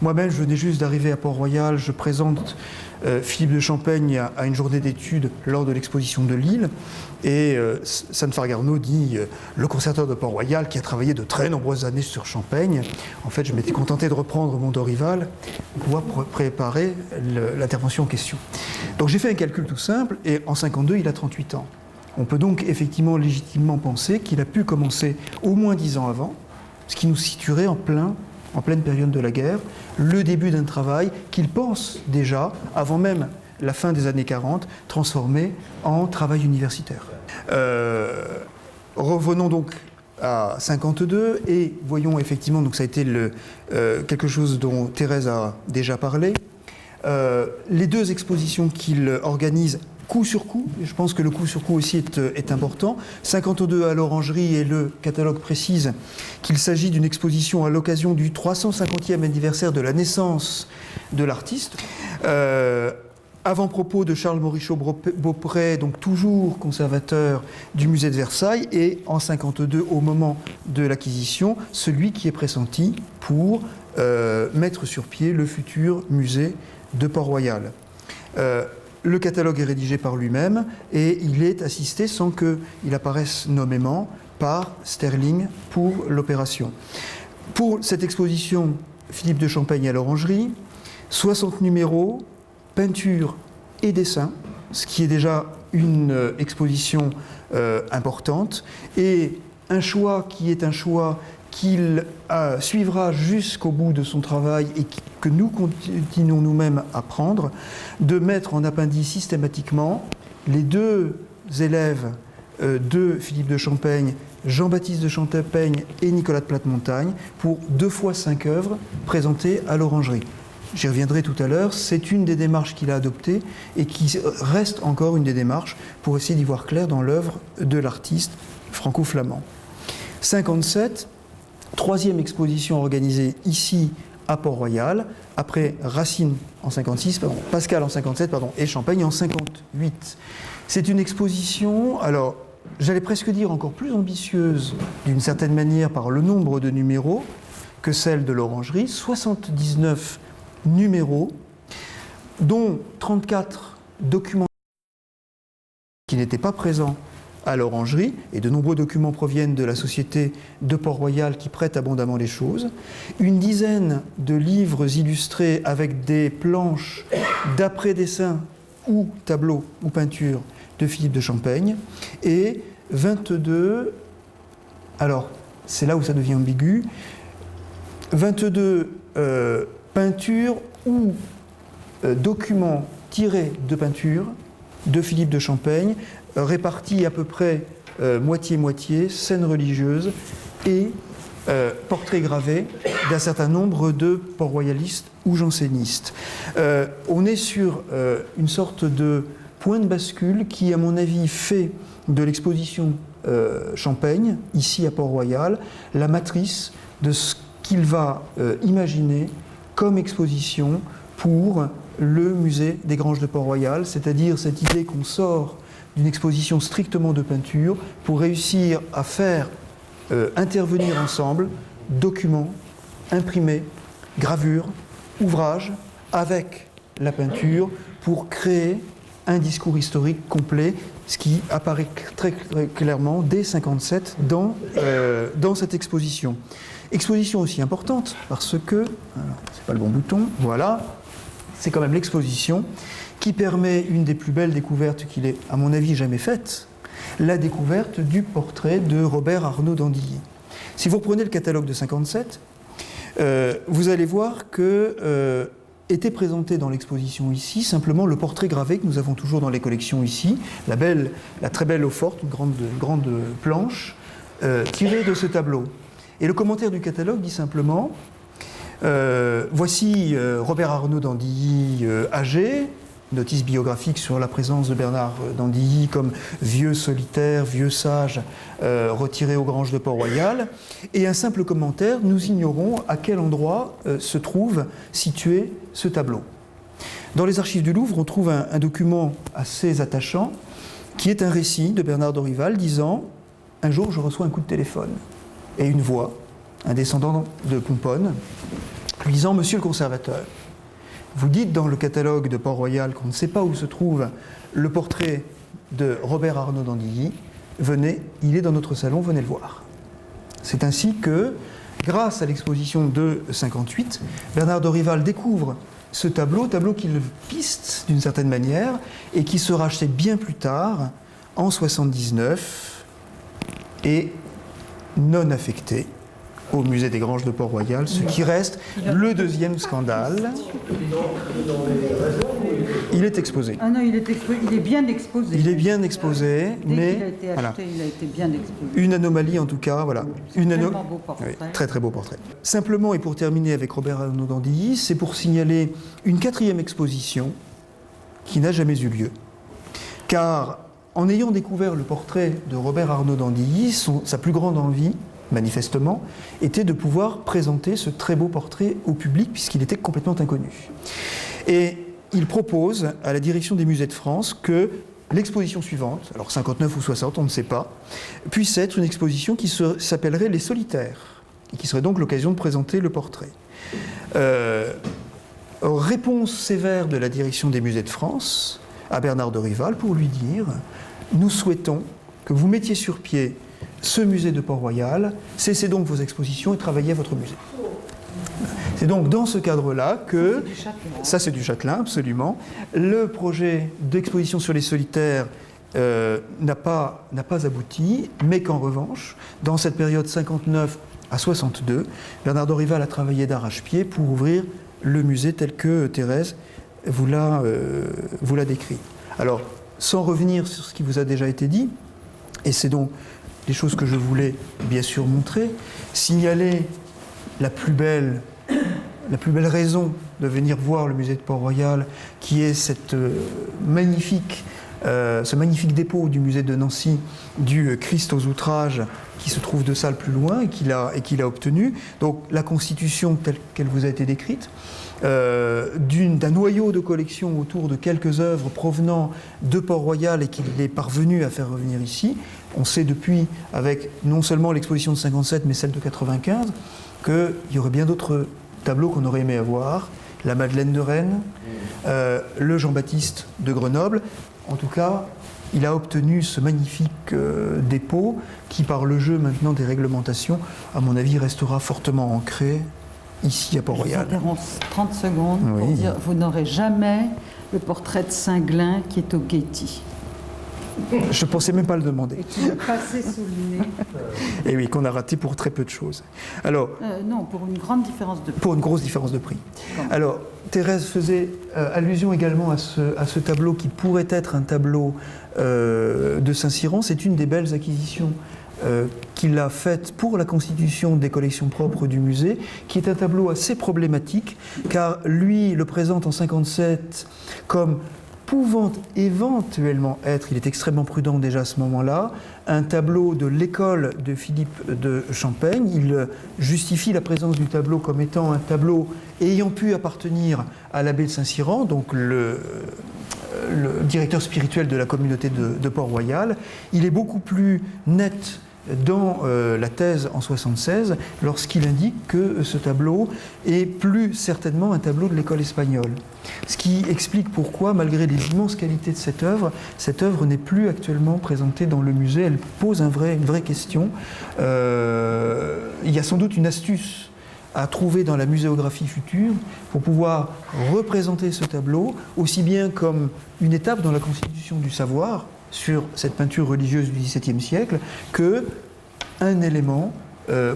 Moi-même, je venais juste d'arriver à Port-Royal, je présente Philippe de Champaigne à une journée d'études lors de l'exposition de Lille, et Sane Fargarneau dit le conservateur de Port-Royal qui a travaillé de très nombreuses années sur Champaigne. En fait, je m'étais contenté de reprendre mon de Rival pour pouvoir préparer l'intervention en question. Donc j'ai fait un calcul tout simple, et en 1952, il a 38 ans. On peut donc effectivement légitimement penser qu'il a pu commencer au moins 10 ans avant, ce qui nous situerait en pleine période de la guerre, le début d'un travail qu'il pense déjà, avant même la fin des années 40, transformer en travail universitaire. Revenons donc à 52 et voyons effectivement, donc ça a été quelque chose dont Thérèse a déjà parlé, les deux expositions qu'il organise coup sur coup, et je pense que le coup sur coup aussi est important. 52 à l'Orangerie, et le catalogue précise qu'il s'agit d'une exposition à l'occasion du 350e anniversaire de la naissance de l'artiste. avant-propos de Charles Morichaud-Beaupré, donc toujours conservateur du musée de Versailles, et en 1952, au moment de l'acquisition, celui qui est pressenti pour mettre sur pied le futur musée de Port-Royal. Le catalogue est rédigé par lui-même et il est assisté, sans qu'il apparaisse nommément, par Sterling pour l'opération. Pour cette exposition, Philippe de Champaigne à l'Orangerie, 60 numéros, peintures et dessins, ce qui est déjà une exposition importante, et un choix qui est un choix qu'il suivra jusqu'au bout de son travail et que nous continuons nous-mêmes à prendre, de mettre en appendice systématiquement les deux élèves de Philippe de Champaigne, Jean-Baptiste de Champaigne et Nicolas de Platemontagne, pour 2 fois 5 œuvres présentées à l'Orangerie. J'y reviendrai tout à l'heure, c'est une des démarches qu'il a adoptées et qui reste encore une des démarches pour essayer d'y voir clair dans l'œuvre de l'artiste franco-flamand. 57, troisième exposition organisée ici à Port-Royal, après Racine en 56, Pascal en 57 et Champaigne en 58. C'est une exposition, alors j'allais presque dire encore plus ambitieuse d'une certaine manière par le nombre de numéros que celle de l'Orangerie, 79 numéros, dont 34 documents qui n'étaient pas présents à l'Orangerie, et de nombreux documents proviennent de la Société de Port-Royal qui prête abondamment les choses, une dizaine de livres illustrés avec des planches d'après-dessins ou tableaux ou peintures de Philippe de Champaigne, et 22, alors c'est là où ça devient ambigu, 22 peintures ou documents tirés de peintures de Philippe de Champaigne, répartis à peu près moitié-moitié, scènes religieuses et portraits gravés d'un certain nombre de port-royalistes ou jansénistes. On est sur une sorte de point de bascule qui, à mon avis, fait de l'exposition Champaigne, ici à Port-Royal, la matrice de ce qu'il va imaginer comme exposition pour le musée des Granges de Port-Royal, c'est-à-dire cette idée qu'on sort d'une exposition strictement de peinture pour réussir à faire intervenir ensemble documents, imprimés, gravures, ouvrages, avec la peinture, pour créer un discours historique complet, ce qui apparaît très clairement dès 1957 dans cette exposition. Exposition aussi importante parce que, c'est pas le bon bouton, voilà, c'est quand même l'exposition qui permet une des plus belles découvertes qu'il ait, à mon avis, jamais faite, la découverte du portrait de Robert Arnauld d'Andilly. Si vous reprenez le catalogue de 1957, vous allez voir que était présenté dans l'exposition ici simplement le portrait gravé que nous avons toujours dans les collections ici, la très belle eau-forte, une grande planche tirée de ce tableau. Et le commentaire du catalogue dit simplement voici Robert Arnauld d'Andilly âgé, notice biographique sur la présence de Bernard d'Andilly comme vieux solitaire, vieux sage, retiré aux Granges de Port-Royal, et un simple commentaire, nous ignorons à quel endroit se trouve situé ce tableau. Dans les archives du Louvre, on trouve un document assez attachant, qui est un récit de Bernard d'Orival disant « Un jour, je reçois un coup de téléphone » et une voix, un descendant de Pomponne, lui disant « Monsieur le conservateur, vous dites dans le catalogue de Port-Royal qu'on ne sait pas où se trouve le portrait de Robert Arnauld d'Andilly. Venez, il est dans notre salon, venez le voir. » C'est ainsi que, grâce à l'exposition de 1958, Bernard d'Orival découvre ce tableau qu'il piste d'une certaine manière et qui sera acheté bien plus tard, en 1979, et non affecté au musée des Granges de Port-Royal, ce qui reste le deuxième scandale. Il est exposé. Ah non, il est bien exposé. Il est bien exposé, mais il a été acheté, voilà. Il a été bien exposé. Une anomalie en tout cas, voilà. Tellement beau portrait. Oui, très très beau portrait. Simplement, et pour terminer avec Robert Arnauld d'Andilly, c'est pour signaler une 4e exposition qui n'a jamais eu lieu. Car en ayant découvert le portrait de Robert Arnauld d'Andilly, sa plus grande envie, manifestement, était de pouvoir présenter ce très beau portrait au public puisqu'il était complètement inconnu. Et il propose à la direction des musées de France que l'exposition suivante, alors 59 ou 60, on ne sait pas, puisse être une exposition qui s'appellerait Les Solitaires, et qui serait donc l'occasion de présenter le portrait. Réponse sévère de la direction des musées de France à Bernard de Rival pour lui dire « Nous souhaitons que vous mettiez sur pied ce musée de Port-Royal, cessez donc vos expositions et travaillez à votre musée. » C'est donc dans ce cadre-là que, ça c'est du Châtelain absolument, le projet d'exposition sur les solitaires n'a pas abouti, mais qu'en revanche, dans cette période 59 à 62, Bernard de Rival a travaillé d'arrache-pied pour ouvrir le musée tel que Thérèse vous l'a décrit. Alors, sans revenir sur ce qui vous a déjà été dit, et c'est donc des choses que je voulais bien sûr montrer, signaler la plus belle raison de venir voir le musée de Port-Royal, qui est ce magnifique dépôt du musée de Nancy du Christ aux outrages, qui se trouve 2 salles plus loin et qu'il a obtenu. Donc la constitution telle qu'elle vous a été décrite, d'un noyau de collection autour de quelques œuvres provenant de Port-Royal et qu'il est parvenu à faire revenir ici. On sait depuis, avec non seulement l'exposition de 57, mais celle de 95, qu'il y aurait bien d'autres tableaux qu'on aurait aimé avoir. La Madeleine de Rennes, le Jean-Baptiste de Grenoble. En tout cas, il a obtenu ce magnifique dépôt qui, par le jeu maintenant des réglementations, à mon avis, restera fortement ancré ici à Port-Royal. Je vous interromps 30 secondes pour Oui. dire vous n'aurez jamais le portrait de Singlin qui est au Getty. Je ne pensais même pas le demander. Et qui est passé sous le nez. Et oui, qu'on a raté pour très peu de choses. Alors, Non, pour une grande différence de prix. pour une grosse différence de prix. Alors, Thérèse faisait allusion également à ce tableau qui pourrait être un tableau de Saint-Cyran. C'est une des belles acquisitions qu'il a faites pour la constitution des collections propres du musée, qui est un tableau assez problématique, car lui le présente en 57 comme pouvant éventuellement être, il est extrêmement prudent déjà à ce moment-là, un tableau de l'école de Philippe de Champaigne. Il justifie la présence du tableau comme étant un tableau ayant pu appartenir à l'abbé de Saint-Cyran, donc le directeur spirituel de la communauté de Port-Royal. Il est beaucoup plus net dans la thèse en 76 lorsqu'il indique que ce tableau est plus certainement un tableau de l'école espagnole. Ce qui explique pourquoi, malgré les immenses qualités de cette œuvre n'est plus actuellement présentée dans le musée. Elle pose une vraie question. Il y a sans doute une astuce à trouver dans la muséographie future pour pouvoir représenter ce tableau aussi bien comme une étape dans la constitution du savoir sur cette peinture religieuse du XVIIe siècle que un élément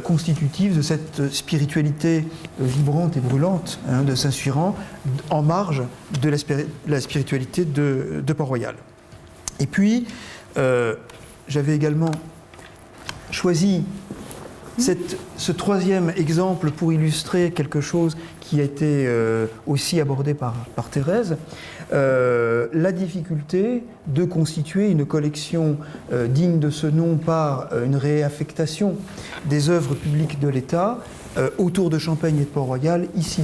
constitutif de cette spiritualité vibrante et brûlante de Saint-Cyran en marge de la spiritualité de Port-Royal. Et puis, j'avais également choisi ce troisième exemple pour illustrer quelque chose qui a été aussi abordé par Thérèse, la difficulté de constituer une collection digne de ce nom par une réaffectation des œuvres publiques de l'État autour de Champaigne et de Port-Royal ici.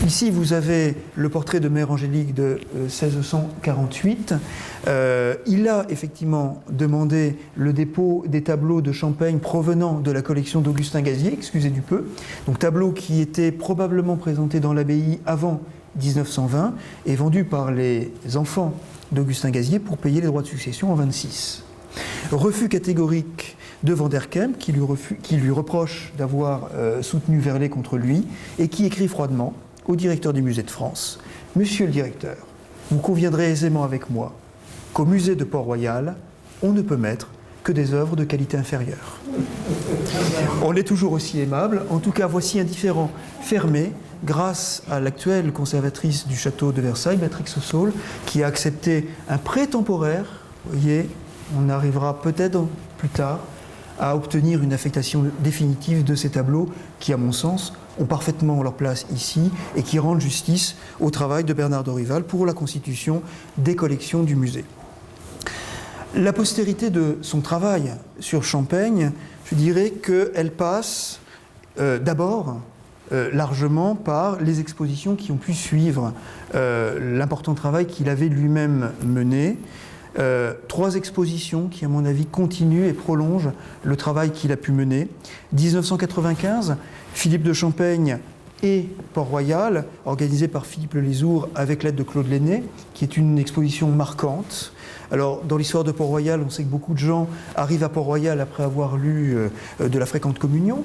Ici, vous avez le portrait de Mère Angélique de 1648. Il a effectivement demandé le dépôt des tableaux de Champaigne provenant de la collection d'Augustin Gazier, excusez du peu, donc tableaux qui étaient probablement présentés dans l'abbaye avant 1920 et vendus par les enfants d'Augustin Gazier pour payer les droits de succession en 26. Refus catégorique de Van der Kemp, qui lui reproche d'avoir soutenu Verlet contre lui, et qui écrit froidement au directeur du musée de France : « Monsieur le directeur, vous conviendrez aisément avec moi qu'au musée de Port-Royal, on ne peut mettre que des œuvres de qualité inférieure. » On est toujours aussi aimable. En tout cas, voici un différend fermé grâce à l'actuelle conservatrice du château de Versailles, Béatrix Saul, qui a accepté un prêt temporaire. Vous voyez, on arrivera peut-être plus tard à obtenir une affectation définitive de ces tableaux qui, à mon sens, ont parfaitement leur place ici et qui rendent justice au travail de Bernard de Rival pour la constitution des collections du musée. La postérité de son travail sur Champaigne, je dirais qu'elle passe d'abord largement par les expositions qui ont pu suivre l'important travail qu'il avait lui-même mené. 3 expositions qui, à mon avis, continuent et prolongent le travail qu'il a pu mener. 1995, Philippe de Champaigne et Port-Royal, organisée par Philippe Le Lézour avec l'aide de Claude Lenné, qui est une exposition marquante. Alors, dans l'histoire de Port-Royal, on sait que beaucoup de gens arrivent à Port-Royal après avoir lu de la Fréquente Communion.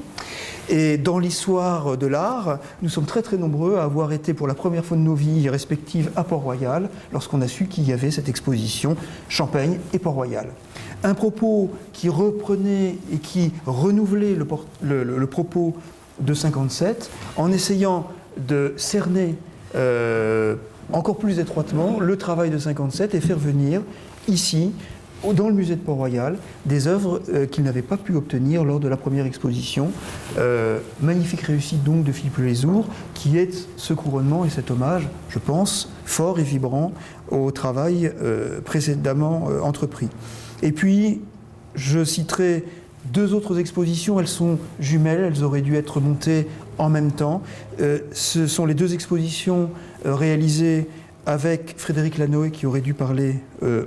Et dans l'histoire de l'art, nous sommes très très nombreux à avoir été pour la première fois de nos vies respectives à Port-Royal, lorsqu'on a su qu'il y avait cette exposition Champaigne et Port-Royal. Un propos qui reprenait et qui renouvelait le propos de 57, en essayant de cerner encore plus étroitement le travail de 57 et faire venir ici, dans le musée de Port-Royal, des œuvres qu'il n'avait pas pu obtenir lors de la première exposition. Magnifique réussite donc de Philippe Le Lézour, qui est ce couronnement et cet hommage, je pense, fort et vibrant au travail précédemment entrepris. Et puis, je citerai 2 autres expositions, elles sont jumelles, elles auraient dû être montées en même temps. Ce sont les 2 expositions réalisées avec Frédéric Lanoë, qui aurait dû parler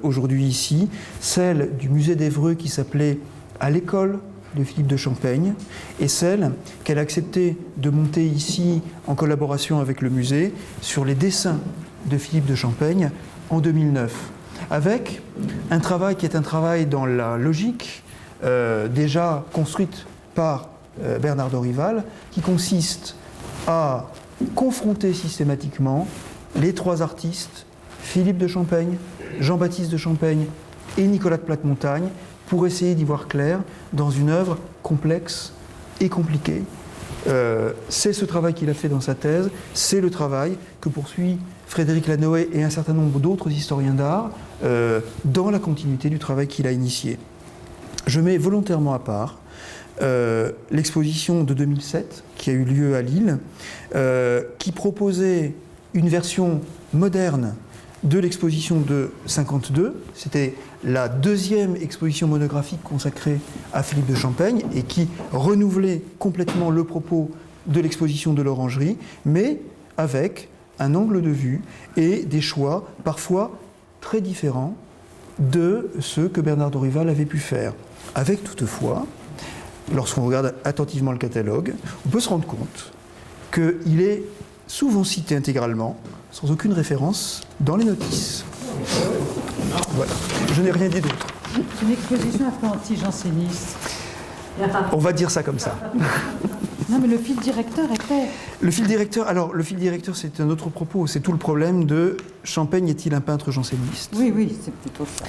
aujourd'hui ici, celle du musée d'Évreux qui s'appelait « À l'école » de Philippe de Champaigne, et celle qu'elle a accepté de monter ici en collaboration avec le musée sur les dessins de Philippe de Champaigne en 2009, avec un travail qui est un travail dans la logique déjà construite par Bernard Dorival, qui consiste à confronter systématiquement les 3 artistes, Philippe de Champaigne, Jean-Baptiste de Champaigne et Nicolas de Platemontagne, pour essayer d'y voir clair dans une œuvre complexe et compliquée. C'est ce travail qu'il a fait dans sa thèse, c'est le travail que poursuit Frédéric Lanoë et un certain nombre d'autres historiens d'art dans la continuité du travail qu'il a initié. Je mets volontairement à part l'exposition de 2007 qui a eu lieu à Lille, qui proposait une version moderne de l'exposition de 52. C'était la 2e exposition monographique consacrée à Philippe de Champaigne et qui renouvelait complètement le propos de l'exposition de l'Orangerie, mais avec un angle de vue et des choix parfois très différents de ceux que Bernard Dorival avait pu faire. Avec toutefois, lorsqu'on regarde attentivement le catalogue, on peut se rendre compte qu'il est souvent cité intégralement, sans aucune référence, dans les notices. Voilà, je n'ai rien dit d'autre. C'est une exposition un peu anti-janséniste. On va dire ça comme ça. Non, mais le fil directeur était... Le fil directeur, c'est un autre propos. C'est tout le problème de Champaigne est-il un peintre janséniste ? Oui, c'est plutôt ça.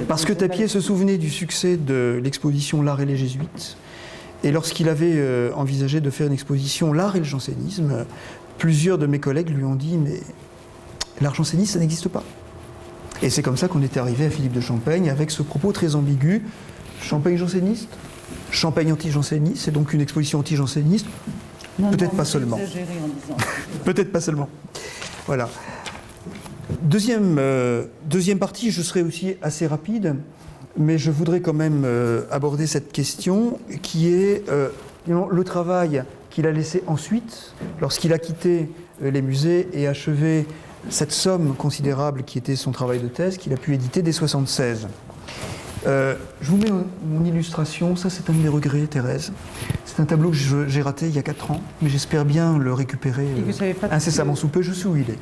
Parce que Tapier se souvenait du succès de l'exposition L'art et les jésuites. Et lorsqu'il avait envisagé de faire une exposition L'art et le jansénisme, plusieurs de mes collègues lui ont dit « mais l'art janséniste, ça n'existe pas ». Et c'est comme ça qu'on était arrivé à Philippe de Champaigne avec ce propos très ambigu. Champaigne janséniste, Champaigne anti-janséniste, c'est donc une exposition anti-janséniste. Peut-être pas seulement. Peut-être pas seulement. Voilà. Deuxième partie, je serai aussi assez rapide, mais je voudrais quand même aborder cette question qui est le travail qu'il a laissé ensuite, lorsqu'il a quitté les musées et achevé cette somme considérable qui était son travail de thèse, qu'il a pu éditer dès 1976. Je vous mets mon illustration, ça c'est un de mes regrets, Thérèse. C'est un tableau que j'ai raté il y a 4 ans, mais j'espère bien le récupérer incessamment sous peu. Je sais où il est.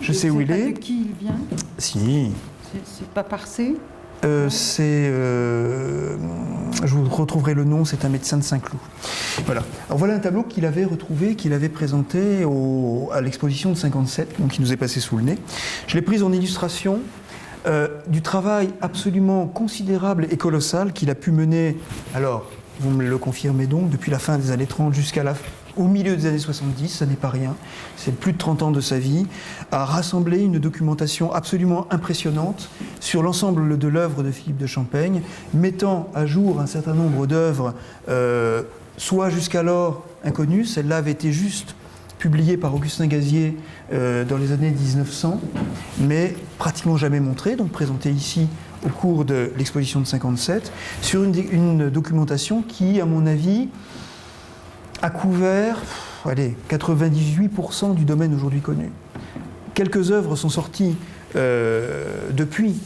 Je sais où il est. De qui il vient ? Si. C'est pas Parcé ? Je vous retrouverai le nom, c'est un médecin de Saint-Cloud. Voilà. Alors voilà un tableau qu'il avait retrouvé, qu'il avait présenté à l'exposition de 57, donc qui nous est passé sous le nez. Je l'ai prise en illustration du travail absolument considérable et colossal qu'il a pu mener, alors vous me le confirmez donc, depuis la fin des années 30 au milieu des années 70, ça n'est pas rien, c'est plus de 30 ans de sa vie, à rassembler une documentation absolument impressionnante sur l'ensemble de l'œuvre de Philippe de Champaigne, mettant à jour un certain nombre d'œuvres, soit jusqu'alors inconnues, celle-là avait été juste publiée par Augustin Gazier dans les années 1900, mais pratiquement jamais montrée, donc présentée ici au cours de l'exposition de 57, sur une documentation qui, à mon avis, a couvert allez, 98% du domaine aujourd'hui connu. Quelques œuvres sont sorties depuis,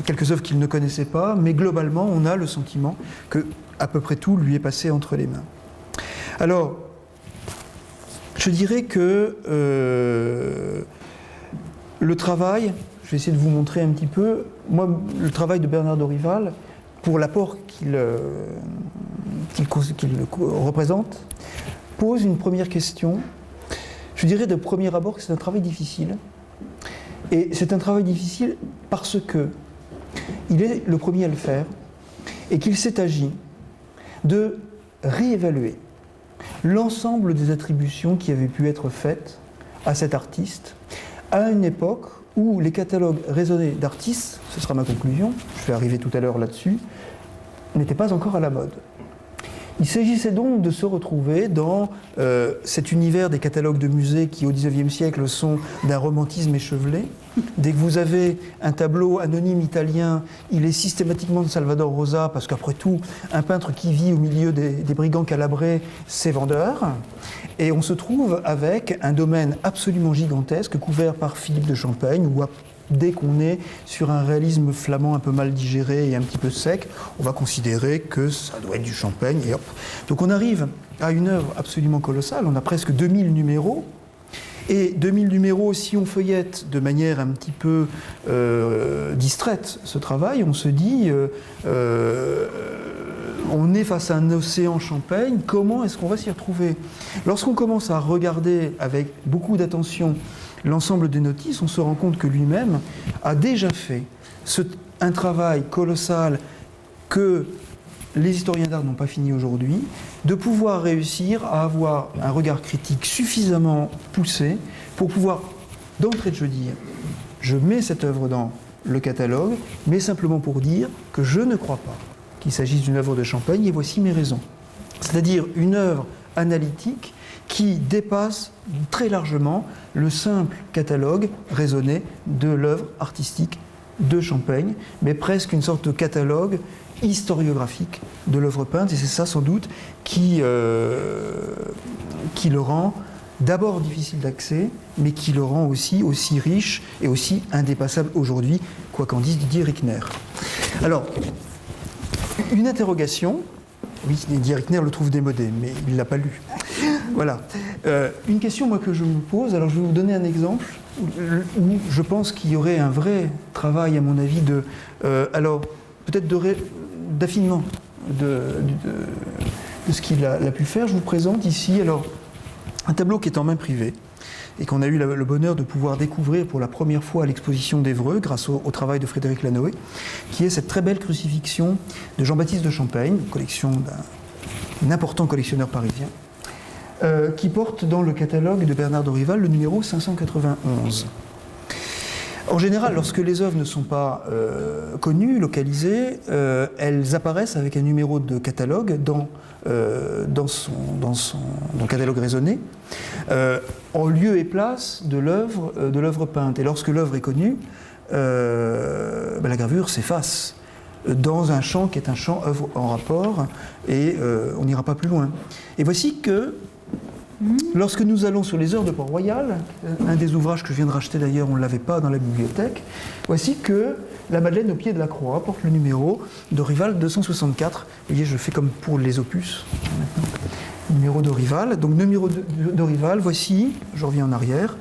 quelques œuvres qu'il ne connaissait pas, mais globalement, on a le sentiment que à peu près tout lui est passé entre les mains. Alors, je dirais que le travail, je vais essayer de vous montrer un petit peu, moi, le travail de Bernard Dorival, pour l'apport qu'il représente, pose une première question. Je dirais de premier abord que c'est un travail difficile. Et c'est un travail difficile parce que il est le premier à le faire et qu'il s'est agi de réévaluer l'ensemble des attributions qui avaient pu être faites à cet artiste à une époque où les catalogues raisonnés d'artistes, ce sera ma conclusion, je vais arriver tout à l'heure là-dessus, n'étaient pas encore à la mode. Il s'agissait donc de se retrouver dans cet univers des catalogues de musées qui, au XIXe siècle, sont d'un romantisme échevelé. Dès que vous avez un tableau anonyme italien, il est systématiquement de Salvador Rosa, parce qu'après tout, un peintre qui vit au milieu des brigands calabrés, c'est vendeur. Et on se trouve avec un domaine absolument gigantesque, couvert par Philippe de Champaigne, où dès qu'on est sur un réalisme flamand un peu mal digéré et un petit peu sec, on va considérer que ça doit être du Champaigne, et hop. Donc on arrive à une œuvre absolument colossale, on a presque 2000 numéros, et 2000 numéros, si on feuillette de manière un petit peu distraite ce travail, on se dit, on est face à un océan Champaigne, comment est-ce qu'on va s'y retrouver? Lorsqu'on commence à regarder avec beaucoup d'attention l'ensemble des notices, on se rend compte que lui-même a déjà fait un travail colossal que les historiens d'art n'ont pas fini aujourd'hui, de pouvoir réussir à avoir un regard critique suffisamment poussé pour pouvoir, d'entrée de jeu, dire je mets cette œuvre dans le catalogue, mais simplement pour dire que je ne crois pas qu'il s'agisse d'une œuvre de Champaigne, et voici mes raisons. C'est-à-dire une œuvre analytique qui dépasse très largement le simple catalogue raisonné de l'œuvre artistique de Champaigne, mais presque une sorte de catalogue historiographique de l'œuvre peinte, et c'est ça sans doute qui le rend d'abord difficile d'accès, mais qui le rend aussi riche et aussi indépassable aujourd'hui, quoi qu'en dise Didier Rickner. Alors, une interrogation. Oui, Didier Rickner le trouve démodé, mais il ne l'a pas lu. Voilà. Une question, moi, que je me pose, alors je vais vous donner un exemple où je pense qu'il y aurait un vrai travail, à mon avis, alors peut-être d'affinement de ce qu'il a pu faire. Je vous présente ici, alors, un tableau qui est en main privée et qu'on a eu le bonheur de pouvoir découvrir pour la première fois à l'exposition d'Évreux grâce au travail de Frédéric Lanoé, qui est cette très belle crucifixion de Jean-Baptiste de Champaigne, collection d'un important collectionneur parisien, qui porte dans le catalogue de Bernard Dorival le numéro 591. En général, lorsque les œuvres ne sont pas connues, localisées, elles apparaissent avec un numéro de catalogue dans le catalogue raisonné, en lieu et place de l'œuvre peinte. Et lorsque l'œuvre est connue, la gravure s'efface dans un champ qui est un champ œuvre en rapport, et on n'ira pas plus loin. Et voici que lorsque nous allons sur les heures de Port-Royal, un des ouvrages que je viens de racheter d'ailleurs, on ne l'avait pas dans la bibliothèque, voici que la Madeleine au pied de la croix porte le numéro Dorival 264. Vous voyez, je fais comme pour les opus. Numéro Dorival. Donc numéro Dorival, voici, je reviens en arrière,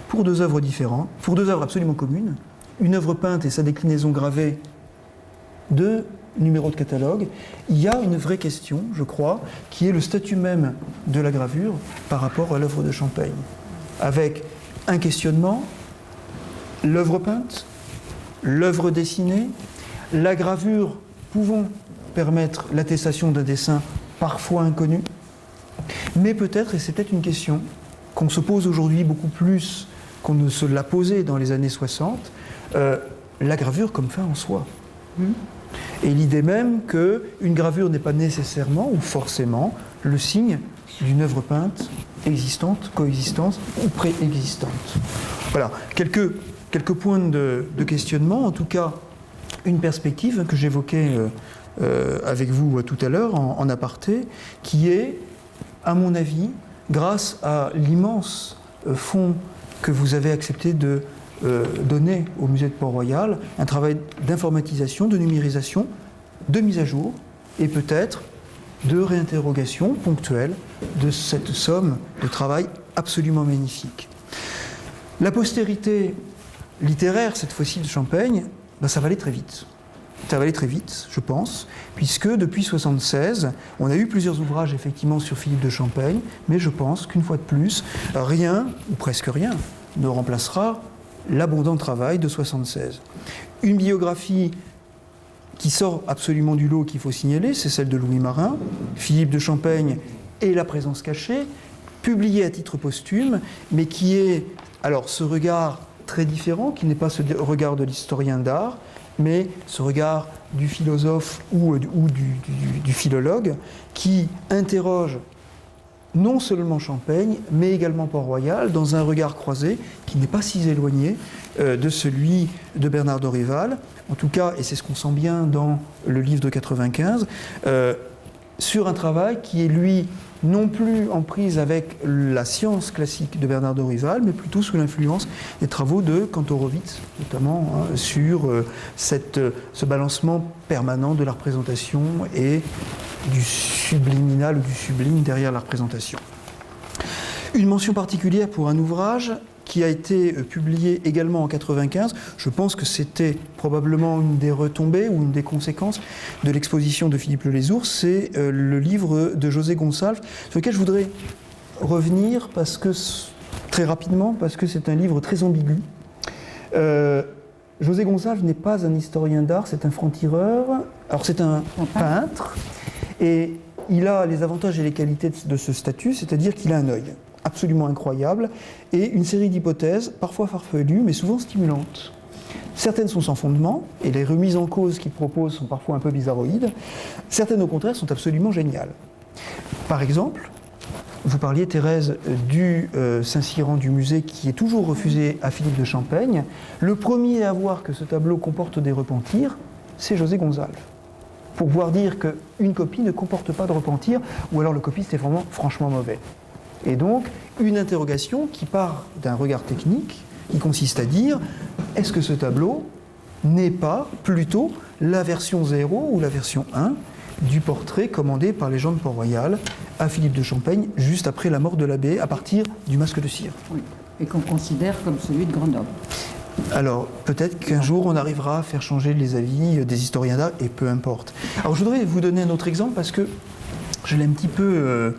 pour deux œuvres différentes, pour deux œuvres absolument communes. Une œuvre peinte et sa déclinaison gravée, deux numéros de catalogue. Il y a une vraie question, je crois, qui est le statut même de la gravure par rapport à l'œuvre de Champaigne. Avec un questionnement, l'œuvre peinte, l'œuvre dessinée, la gravure pouvant permettre l'attestation d'un dessin parfois inconnu, mais peut-être, et c'est peut-être une question qu'on se pose aujourd'hui beaucoup plus qu'on ne se l'a posée dans les années 60, la gravure comme fin en soi. Et l'idée même qu'une gravure n'est pas nécessairement ou forcément le signe d'une œuvre peinte existante, coexistante ou préexistante. Voilà, quelques points de questionnement, en tout cas une perspective que j'évoquais avec vous tout à l'heure en aparté, qui est, à mon avis, grâce à l'immense fonds que vous avez accepté de donner au musée de Port-Royal, un travail d'informatisation, de numérisation, de mise à jour et peut-être de réinterrogation ponctuelle de cette somme de travail absolument magnifique. La postérité littéraire, cette fois-ci de Champaigne, ça va aller très vite. Ça va aller très vite, je pense, puisque depuis 1976, on a eu plusieurs ouvrages effectivement sur Philippe de Champaigne, mais je pense qu'une fois de plus, rien, ou presque rien, ne remplacera l'abondant travail de 1976. Une biographie qui sort absolument du lot qu'il faut signaler, c'est celle de Louis Marin, Philippe de Champaigne et la présence cachée, publiée à titre posthume, mais qui est, alors ce regard très différent, qui n'est pas ce regard de l'historien d'art, mais ce regard du philosophe ou du philologue, qui interroge non seulement Champaigne, mais également Port-Royal, dans un regard croisé qui n'est pas si éloigné de celui de Bernard Dorival, en tout cas, et c'est ce qu'on sent bien dans le livre de 95, sur un travail qui est, lui, non plus en prise avec la science classique de Bernard Dorival, mais plutôt sous l'influence des travaux de Kantorowicz, notamment sur ce balancement permanent de la représentation et du subliminal ou du sublime derrière la représentation. Une mention particulière pour un ouvrage qui a été publié également en 1995. Je pense que c'était probablement une des retombées ou une des conséquences de l'exposition de Philippe Lelézour, c'est le livre de José Gonçalves, sur lequel je voudrais revenir très rapidement, parce que c'est un livre très ambigu. José Gonçalves n'est pas un historien d'art, c'est un franc-tireur. Alors c'est un peintre, et il a les avantages et les qualités de ce statut, c'est-à-dire qu'il a un œil absolument incroyable, et une série d'hypothèses, parfois farfelues, mais souvent stimulantes. Certaines sont sans fondement, et les remises en cause qu'il propose sont parfois un peu bizarroïdes. Certaines, au contraire, sont absolument géniales. Par exemple, vous parliez, Thérèse, du Saint-Cyran du musée qui est toujours refusé à Philippe de Champaigne. Le premier à voir que ce tableau comporte des repentirs, c'est José Gonçalves. Pour pouvoir dire qu'une copie ne comporte pas de repentirs, ou alors le copiste est vraiment franchement mauvais. Et donc, une interrogation qui part d'un regard technique, qui consiste à dire, est-ce que ce tableau n'est pas plutôt la version 0 ou la version 1 du portrait commandé par les gens de Port-Royal à Philippe de Champaigne, juste après la mort de l'abbé, à partir du Masque de cire. Oui, et qu'on considère comme celui de Grenoble. Alors, peut-être qu'un jour, on arrivera à faire changer les avis des historiens d'art, et peu importe. Alors, je voudrais vous donner un autre exemple, parce que je l'ai un petit peu...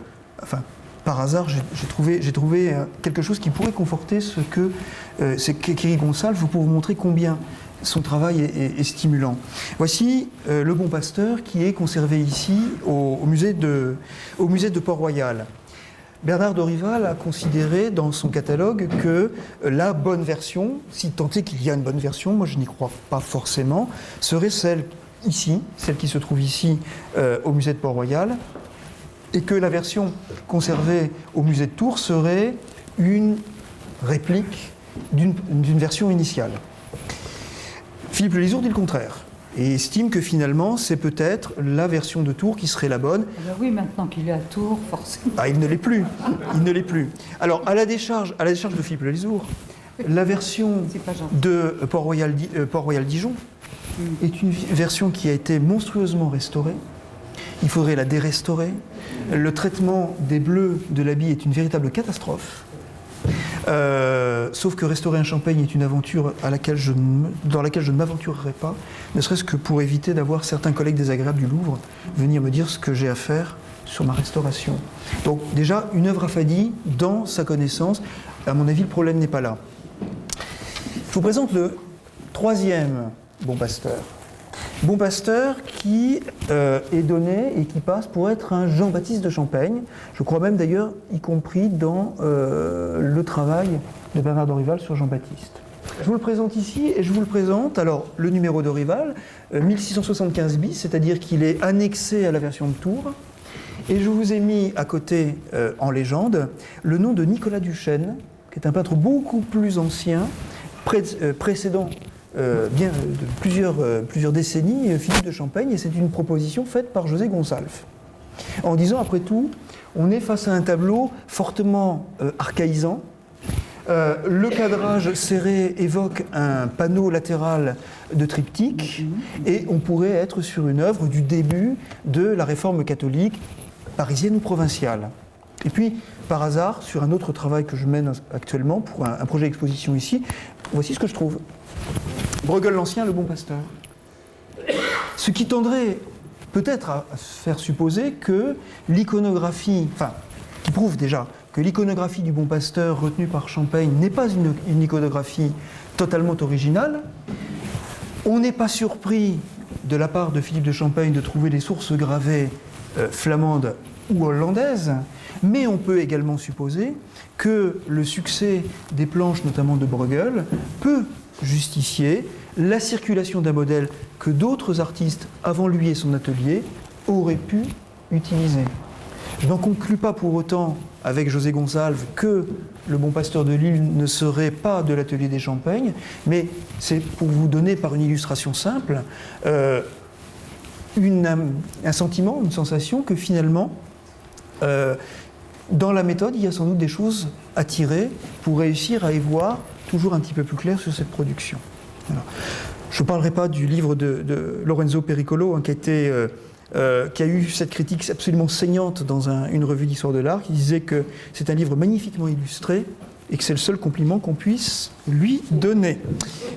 par hasard, j'ai trouvé quelque chose qui pourrait conforter ce que c'est qu'Éric Gonçalves, pour vous montrer combien son travail est stimulant. Voici Le Bon Pasteur qui est conservé ici au musée de Port-Royal. Bernard Dorival a considéré dans son catalogue que la bonne version, si tant est qu'il y a une bonne version, moi je n'y crois pas forcément, serait celle ici, celle qui se trouve ici au musée de Port-Royal, et que la version conservée au musée de Tours serait une réplique d'une version initiale. Philippe Lelézour dit le contraire, et estime que finalement c'est peut-être la version de Tours qui serait la bonne. Oui, maintenant qu'il est à Tours, forcément. Ah, il ne l'est plus. Il ne l'est plus. Alors, à la décharge de Philippe Lelézour, la version de Port-Royal Dijon est une version qui a été monstrueusement restaurée. Il faudrait la dérestaurer. Le traitement des bleus de l'habit est une véritable catastrophe. Sauf que restaurer un Champaigne est une aventure dans laquelle je ne m'aventurerai pas, ne serait-ce que pour éviter d'avoir certains collègues désagréables du Louvre venir me dire ce que j'ai à faire sur ma restauration. Donc déjà, une œuvre affadie dans sa connaissance, à mon avis, le problème n'est pas là. Je vous présente le troisième Bon Pasteur. Bon Pasteur qui est donné et qui passe pour être un Jean-Baptiste de Champaigne, je crois même d'ailleurs y compris dans le travail de Bernard Dorival sur Jean-Baptiste. Je vous le présente ici et je vous le présente, alors le numéro Dorival, 1675 bis, c'est-à-dire qu'il est annexé à la version de Tours, et je vous ai mis à côté, en légende, le nom de Nicolas Duchesne, qui est un peintre beaucoup plus ancien, précédent bien de plusieurs décennies, Philippe de Champaigne, et c'est une proposition faite par José Gonçalves. En disant, après tout, on est face à un tableau fortement archaïsant. Le cadrage serré évoque un panneau latéral de triptyque et on pourrait être sur une œuvre du début de la réforme catholique parisienne ou provinciale. Et puis, par hasard, sur un autre travail que je mène actuellement pour un projet d'exposition ici, voici ce que je trouve. Bruegel l'Ancien, le Bon Pasteur. Ce qui tendrait peut-être à faire supposer que l'iconographie, enfin, qui prouve déjà que l'iconographie du Bon Pasteur retenue par Champaigne n'est pas une iconographie totalement originale. On n'est pas surpris de la part de Philippe de Champaigne de trouver des sources gravées flamandes ou hollandaises, mais on peut également supposer que le succès des planches, notamment de Bruegel, peut justifier la circulation d'un modèle que d'autres artistes, avant lui et son atelier, auraient pu utiliser. Je n'en conclus pas pour autant, avec José Gonsalves, que le Bon Pasteur de Lille ne serait pas de l'atelier des Champagnes, mais c'est pour vous donner par une illustration simple un sentiment, une sensation que finalement, dans la méthode, il y a sans doute des choses à tirer pour réussir à y voir toujours un petit peu plus clair sur cette production. Voilà. Je ne parlerai pas du livre de Lorenzo Pericolo, hein, qui a eu cette critique absolument saignante dans une revue d'histoire de l'art, qui disait que c'est un livre magnifiquement illustré et que c'est le seul compliment qu'on puisse lui donner.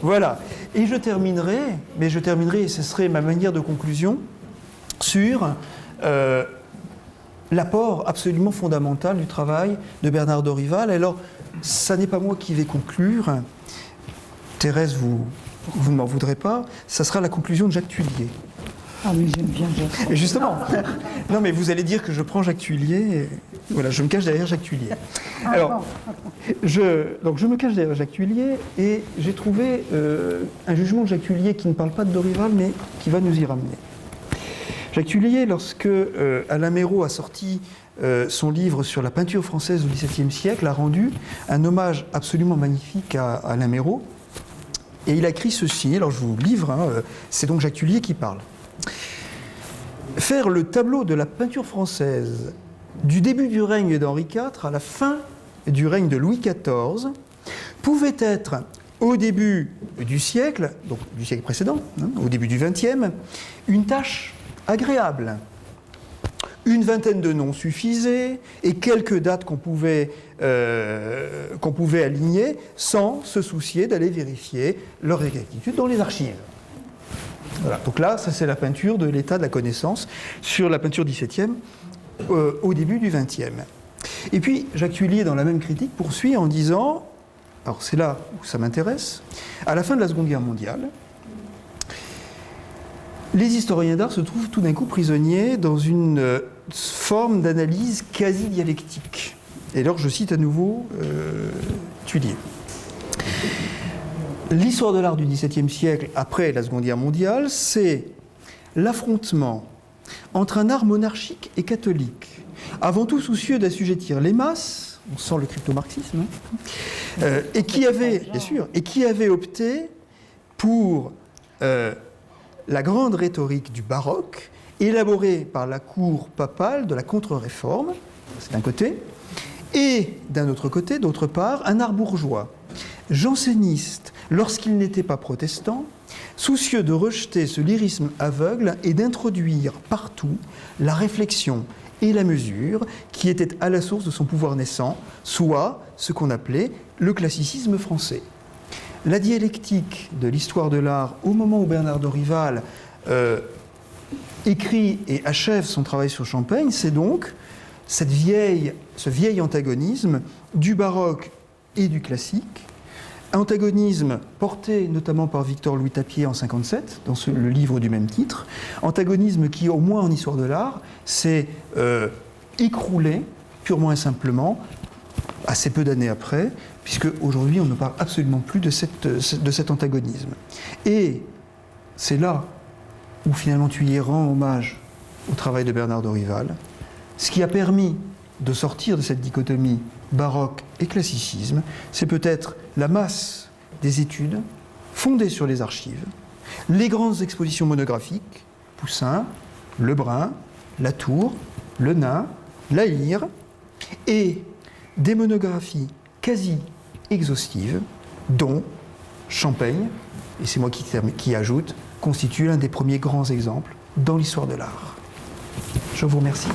Voilà. Et je terminerai, et ce serait ma manière de conclusion, sur l'apport absolument fondamental du travail de Bernard Dorival. Alors, ça n'est pas moi qui vais conclure. Thérèse, vous ne m'en voudrez pas. Ça sera la conclusion de Jacques Thuillier. Ah oui, j'aime bien Jacques. Et justement, non mais vous allez dire que je prends Jacques Thuillier, et voilà, je me cache derrière Jacques Thuillier. Alors, je me cache derrière Jacques Thuillier et j'ai trouvé un jugement de Jacques Thuillier qui ne parle pas de Dorival, mais qui va nous y ramener. Jacques Thuillier, lorsque Alain Méraud a sorti son livre sur la peinture française au XVIIe siècle, a rendu un hommage absolument magnifique à Alain Méraud, et il a écrit ceci, alors je vous livre, hein, c'est donc Jacques Thuillier qui parle. Faire le tableau de la peinture française du début du règne d'Henri IV à la fin du règne de Louis XIV pouvait être, au début du siècle, donc du siècle précédent, hein, au début du XXe, une tâche agréable. Une vingtaine de noms suffisaient et quelques dates qu'on pouvait aligner sans se soucier d'aller vérifier leur exactitude dans les archives. Voilà. Donc là, ça c'est la peinture de l'état de la connaissance sur la peinture XVIIe au début du XXe. Et puis Jacques Thuillier, dans la même critique, poursuit en disant, alors c'est là où ça m'intéresse, à la fin de la Seconde Guerre mondiale, les historiens d'art se trouvent tout d'un coup prisonniers dans une forme d'analyse quasi dialectique. Et alors je cite à nouveau Thuillier. L'histoire de l'art du XVIIe siècle, après la Seconde Guerre mondiale, c'est l'affrontement entre un art monarchique et catholique, avant tout soucieux d'assujettir les masses, on sent le crypto-marxisme, et qui avait opté pour la grande rhétorique du baroque, élaborée par la cour papale de la contre-réforme, c'est d'un côté, et d'un autre côté, d'autre part, un art bourgeois, janséniste, lorsqu'il n'était pas protestant, soucieux de rejeter ce lyrisme aveugle et d'introduire partout la réflexion et la mesure qui étaient à la source de son pouvoir naissant, soit ce qu'on appelait le classicisme français. La dialectique de l'histoire de l'art, au moment où Bernard Dorival écrit et achève son travail sur Champaigne, c'est donc ce vieil antagonisme du baroque et du classique, antagonisme porté notamment par Victor-Louis Tapier en 1957, dans le livre du même titre, antagonisme qui, au moins en histoire de l'art, s'est écroulé purement et simplement assez peu d'années après, puisque aujourd'hui on ne parle absolument plus de cet antagonisme. Et c'est là où finalement Thuillier rend hommage au travail de Bernard Dorival, ce qui a permis de sortir de cette dichotomie baroque et classicisme, c'est peut-être la masse des études fondées sur les archives, les grandes expositions monographiques, Poussin, Lebrun, Latour, Le Nain, la lyre, et des monographies quasi exhaustives, dont Champaigne, et c'est moi qui ajoute, constitue l'un des premiers grands exemples dans l'histoire de l'art. Je vous remercie.